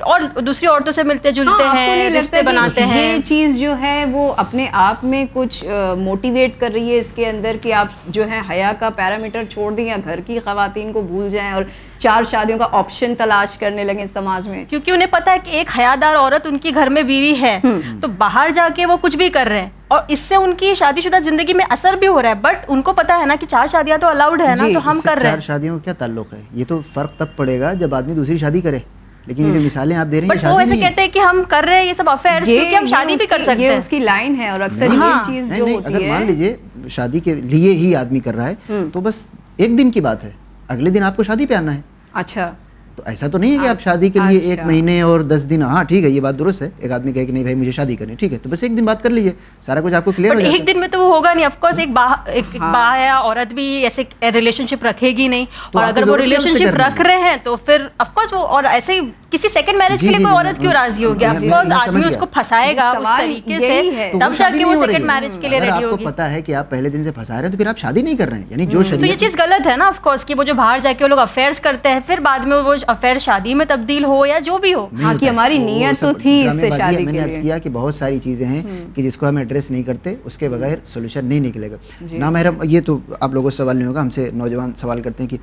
B: اور دوسری عورتوں سے ملتے جلتے ہیں, رشتے بناتے ہیں.
A: یہ چیز جو ہے وہ اپنے آپ میں کچھ موٹیویٹ کر رہی ہے اس کے اندر کہ آپ جو ہے حیا کا پیرامیٹر چھوڑ دیں یا گھر کی خواتین کو بھول جائیں اور 4 شادیوں کا آپشن تلاش کرنے لگیں سماج میں,
B: کیونکہ انہیں پتا ہے کہ ایک حیادار عورت ان کی گھر میں بیوی ہے تو باہر جا کے وہ کچھ بھی کر رہے ہیں اور اس سے ان کی شادی شدہ زندگی میں اثر بھی ہو رہا ہے, بٹ ان کو پتا ہے نا کہ 4 شادیاں تو الاؤڈ ہے نا, تو ہم کر رہے ہیں.
D: 4 شادیوں کا کیا تعلق ہے؟ یہ تو فرق تب پڑے گا جب آدمی دوسری شادی کرے. لیکن یہ جو مثالیں آپ دے رہے ہیں
B: بٹ وہ ایسے کہتے ہیں کہ ہم کر رہے ہیں یہ سب افیئرز کیونکہ ہم شادی بھی کر سکتے ہیں.
A: یہ اس کی لائن ہے اور اکثر یہ چیز جو ہوتی ہے,
D: اگر مان لیجئے شادی کے لیے ہی آدمی کر رہا ہے تو بس ایک دن کی بات ہے, اگلے دن آپ کو شادی پہ آنا ہے.
A: اچھا,
D: تو ایسا تو نہیں ہے کہ آپ شادی کے لیے 1 مہینے اور 10 دن, ہاں ٹھیک ہے یہ بات درست ہے, ایک آدمی کہے کہ نہیں بھائی مجھے شادی کرنی, ٹھیک ہے تو بس 1 دن بات کر لیجیے, سارا کچھ آپ کو کلیئر ہو جائے گا.
B: ایک دن میں تو وہ ہوگا نہیں, آف کورس ایک باحیا عورت بھی ایسے ریلیشن شپ رکھے گی نہیں, اور اگر وہ ریلیشن شپ رکھ رہے ہیں تو پھر آف کورس وہ, اور ایسے ہی کسی سیکنڈ میرج کے لیے کوئی عورت کیوں راضی ہوگی؟ آف کورس آدمی اس کو پھنسائے گا اس طریقے سے تب جا کے وہ سیکنڈ میرج کے لیے ریڈی ہوگی.
D: آپ کو پتا ہے کہ آپ پہلے دن سے پھنسا رہے ہیں تو پھر آپ شادی نہیں کر رہے ہیں, یعنی جو شریعت,
B: تو یہ چیز غلط ہے نا آف کورس کہ وہ جو باہر جا کے وہ لوگ افیئرس کرتے ہیں پھر بعد میں وہ افیئر شادی میں تبدیل ہو یا جو بھی ہو.
A: ہاں کہ ہماری نیت تو تھی اس سے شادی کے لیے.
D: میں نے عرض کیا کہ بہت ساری چیزیں ہیں کہ جس کو ہم ایڈریس نہیں کرتے اس کے بغیر سولوشن نہیں نکلے گا. نامحرم, یہ تو آپ لوگوں سے سوال نہیں ہوگا, ہم سے نوجوان سوال کرتے ہیں کہ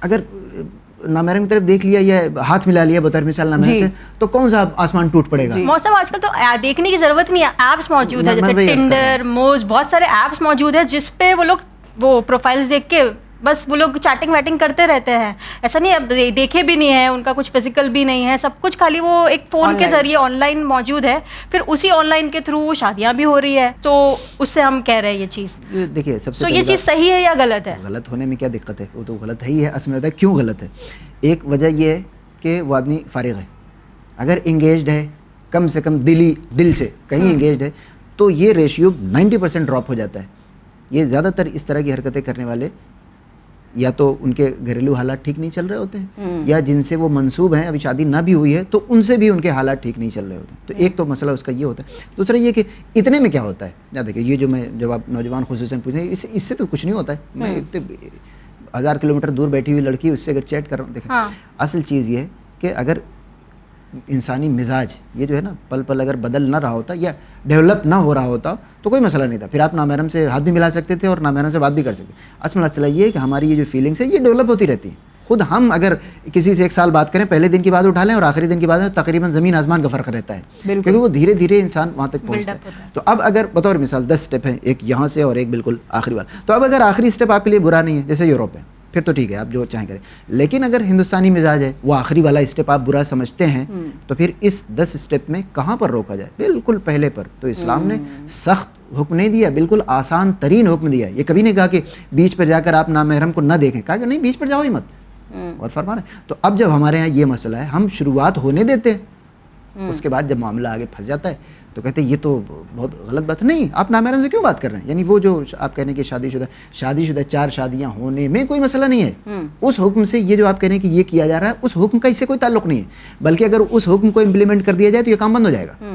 D: اگر نامحرم کی طرف دیکھ لیا یا ہاتھ ملا لیا بطور مثال نامحرم سے تو کون سا آسمان ٹوٹ پڑے گا؟
B: موسم آج کل تو دیکھنے کی ضرورت نہیں ہے, ایپس موجود ہے جیسے ٹنڈر, موز, بہت سارے ایپس موجود ہیں جس پہ وہ لوگ وہ پروفائلز دیکھ کے بس وہ لوگ چیٹنگ ویٹنگ کرتے رہتے ہیں. ایسا نہیں ہے دیکھے بھی نہیں ہے, ان کا کچھ فزیکل بھی نہیں ہے, سب کچھ خالی وہ ایک فون کے ذریعے آن لائن موجود ہے, پھر اسی آن لائن کے تھرو شادیاں بھی ہو رہی ہے. تو اس سے ہم کہہ رہے ہیں یہ چیز
D: دیکھیے سب سے
B: تو یہ چیز صحیح ہے یا غلط ہے؟
D: غلط ہونے میں کیا دقت ہے؟ وہ تو غلط ہی ہے. اصل میں ہوتا ہے کیوں غلط ہے. ایک وجہ یہ ہے کہ وہ آدمی فارغ ہے, اگر انگیجڈ ہے کم سے کم دل سے کہیں انگیجڈ ہے تو یہ ریشیو 90% ڈراپ ہو جاتا ہے. یہ زیادہ تر اس طرح کی حرکتیں کرنے والے یا تو ان کے گھریلو حالات ٹھیک نہیں چل رہے ہوتے ہیں, یا جن سے وہ منسوب ہیں ابھی شادی نہ بھی ہوئی ہے تو ان سے بھی ان کے حالات ٹھیک نہیں چل رہے ہوتے ہیں. تو ایک تو مسئلہ اس کا یہ ہوتا ہے. دوسرا یہ کہ اتنے میں کیا ہوتا ہے, یا دیکھیں یہ جو میں جب آپ نوجوان خصوصاً پوچھیں اس سے تو کچھ نہیں ہوتا ہے. میں 1000 کلومیٹر دور بیٹھی ہوئی لڑکی اس سے اگر چیٹ کر رہا ہوں, دیکھیں اصل چیز یہ ہے کہ اگر انسانی مزاج یہ جو ہے نا پل پل اگر بدل نہ رہا ہوتا یا ڈیولپ نہ ہو رہا ہوتا تو کوئی مسئلہ نہیں تھا, پھر آپ نامحرم سے ہاتھ بھی ملا سکتے تھے اور نامحرم سے بات بھی کر سکتے. اصل مسئلہ یہ ہے کہ ہماری یہ جو فیلنگس ہے یہ ڈیولپ ہوتی رہتی ہیں. خود ہم اگر کسی سے 1 سال بات کریں, پہلے دن کی بات اٹھا لیں اور آخری دن کی بات تقریباً زمین آسمان کا فرق رہتا ہے, کیونکہ وہ دھیرے دھیرے انسان وہاں تک پہنچتا ہے. تو اب اگر بطور مثال 10 اسٹیپ ہیں, ایک یہاں سے اور ایک بالکل آخری والا, تو اب اگر آخری اسٹیپ آپ کے لیے برا نہیں ہے جیسے یوروپ ہے پھر تو ٹھیک ہے, آپ جو چاہیں کریں. لیکن اگر ہندوستانی مزاج ہے, وہ آخری والا اسٹیپ آپ برا سمجھتے ہیں, تو پھر اس 10 اسٹیپ میں کہاں پر روکا جائے؟ بالکل پہلے پر. تو اسلام نے سخت حکم نہیں دیا, بالکل آسان ترین حکم دیا. یہ کبھی نہیں کہا کہ بیچ پر جا کر آپ نامحرم کو نہ دیکھیں, کہا کہ نہیں بیچ پر جاؤ ہی مت, اور فرما رہے. تو اب جب ہمارے یہاں یہ مسئلہ ہے, ہم شروعات ہونے دیتے ہیں, اس کے بعد جب معاملہ آگے پھنس جاتا ہے تو کہتے ہیں یہ تو بہت غلط بات. نہیں, آپ نامحرم سے کیوں بات کر رہے ہیں؟ یعنی وہ جو آپ کہہ رہے ہیں کہ شادی شدہ 4 شادیاں ہونے میں کوئی مسئلہ نہیں ہے, اس حکم سے یہ جو آپ کہہ رہے ہیں کہ یہ کیا جا رہا ہے اس حکم کا اس سے کوئی تعلق نہیں ہے, بلکہ اگر اس حکم کو امپلیمنٹ کر دیا جائے تو یہ کام بند ہو جائے گا.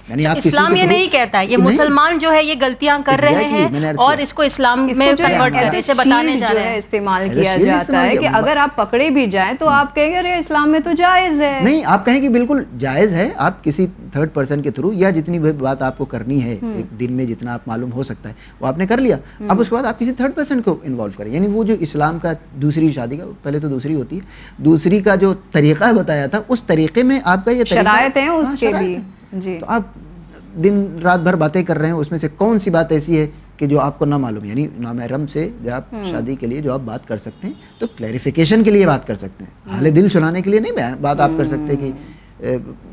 D: یعنی آپ
B: اسلام یہ نہیں کہتا ہے, یہ مسلمان جو ہے یہ غلطیاں کر رہے ہیں اور اس کو اسلام میں کنورٹ کرنے سے بتانے جا رہے ہیں,
A: استعمال کیا جاتا ہے کہ اگر آپ پکڑے بھی جائیں تو آپ کہیں گے ارے اسلام میں تو جائز ہے.
D: نہیں, آپ کہیں کہ بالکل جائز ہے, آپ کسی 3rd پرسن کے تھرو یا جتنی بھی بات آپ کو کرنی ہے ایک دن میں جتنا آپ معلوم ہو سکتا ہے وہ آپ نے کر لیا. اب اس کے بعد آپ کسی 3rd پرسن کو انوالو کریں. یعنی وہ جو اسلام کا دوسری شادی کا, پہلے تو دوسری ہوتی ہے, دوسری کا جو طریقہ بتایا تھا اس طریقے میں آپ کا یہ
A: شرائط ہیں اس کے بھی. جی,
D: تو آپ دن رات بھر باتیں کر رہے ہیں, اس میں سے کون سی بات ایسی ہے کہ جو آپ کو نہ معلوم؟ یعنی نامحرم سے جب آپ شادی کے لیے جو آپ بات کر سکتے ہیں تو کلیریفیکیشن کے لیے بات کر سکتے ہیں, حال دل سنانے کے لیے نہیں بات آپ کر سکتے کہ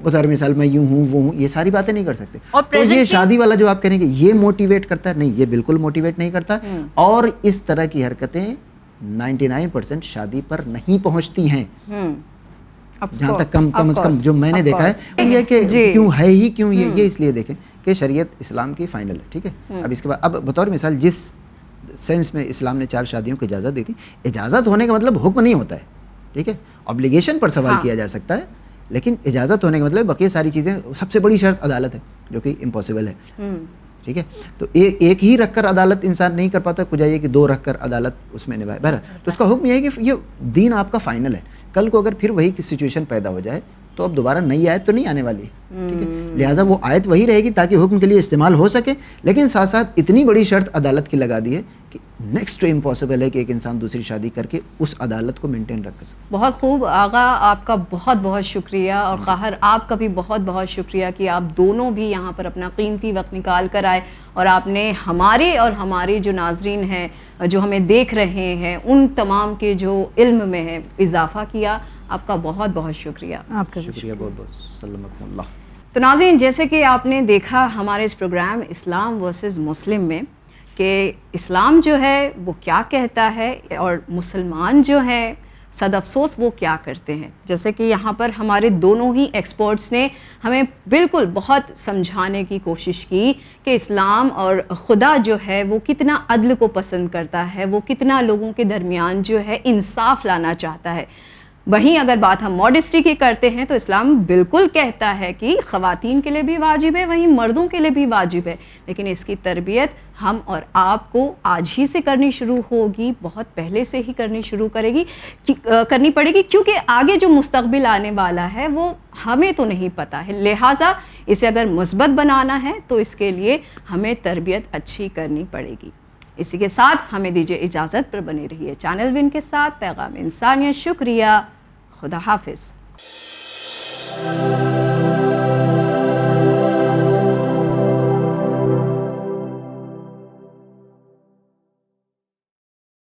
D: بطور مثال میں یوں ہوں وہ ہوں، یہ ساری باتیں نہیں کر سکتے.
B: اور
D: تو یہ شادی والا جو آپ کہیں گے یہ موٹیویٹ کرتا ہے، نہیں، یہ بالکل موٹیویٹ نہیں کرتا. اور اس طرح کی حرکتیں 99% شادی پر نہیں پہنچتی ہیں. جہاں تک کم از کم جو میں نے دیکھا ہے یہ کہ کیوں ہے ہی کیوں یہ اس لیے دیکھیں کہ شریعت اسلام کی فائنل ہے. ٹھیک ہے. اب اس کے بعد اب بطور مثال جس سینس میں اسلام نے 4 شادیوں کی اجازت دی تھی، اجازت ہونے کا مطلب حکم نہیں ہوتا ہے. ٹھیک ہے. اوبلیگیشن پر سوال کیا جا سکتا ہے، لیکن اجازت ہونے کا مطلب بقیہ ساری چیزیں. سب سے بڑی شرط عدالت ہے جو کہ امپاسبل ہے. ٹھیک ہے. تو ایک ہی رکھ کر عدالت انسان نہیں کر پاتا، کچھ یہ کہ 2 رکھ کر عدالت اس میں نبھائے. بہرحال تو اس کا حکم یہ ہے کہ یہ دین آپ کا فائنل ہے. کل کو اگر پھر وہی کی سچویشن پیدا ہو جائے تو اب دوبارہ نئی آیت تو نہیں آنے والی. ٹھیک ہے. لہٰذا وہ آیت وہی رہے گی تاکہ حکم کے لیے استعمال ہو سکے، لیکن ساتھ ساتھ اتنی بڑی شرط عدالت کی لگا دی ہے کہ نیکسٹ ٹو امپاسبل ہے کہ ایک انسان دوسری شادی کر کے اس عدالت کو مینٹین رکھ سکے.
A: بہت خوب آغا، آپ کا بہت بہت شکریہ، اور قاہر آپ کا بھی بہت بہت شکریہ کہ آپ دونوں بھی یہاں پر اپنا قیمتی وقت نکال کر آئے اور آپ نے ہمارے اور ہمارے جو ناظرین ہیں جو ہمیں دیکھ رہے ہیں ان تمام کے جو علم میں ہے اضافہ کیا. آپ کا بہت بہت شکریہ.
C: آپ کا
D: شکریہ بہت بہت. سلمکم اللہ.
A: تو ناظرین، جیسے کہ آپ نے دیکھا ہمارے اس پروگرام اسلام ورسز مسلم میں کہ اسلام جو ہے وہ کیا کہتا ہے اور مسلمان جو ہے صد افسوس وہ کیا کرتے ہیں. جیسے کہ یہاں پر ہمارے دونوں ہی ایکسپرٹس نے ہمیں بالکل بہت سمجھانے کی کوشش کی کہ اسلام اور خدا جو ہے وہ کتنا عدل کو پسند کرتا ہے، وہ کتنا لوگوں کے درمیان جو ہے انصاف لانا چاہتا ہے. وہیں اگر بات ہم ماڈسٹی کی کرتے ہیں تو اسلام بالکل کہتا ہے کہ خواتین کے لیے بھی واجب ہے، وہیں مردوں کے لیے بھی واجب ہے، لیکن اس کی تربیت ہم اور آپ کو آج ہی سے کرنی شروع ہوگی، بہت پہلے سے ہی کرنی پڑے گی، کیونکہ آگے جو مستقبل آنے والا ہے وہ ہمیں تو نہیں پتہ ہے. لہٰذا اسے اگر مثبت بنانا ہے تو اس کے لیے ہمیں تربیت اچھی کرنی پڑے گی. اسی کے ساتھ ہمیں دیجیے اجازت، پر بنے رہیے چینل ون کے ساتھ. پیغام انسانیت. شکریہ. خدا حافظ.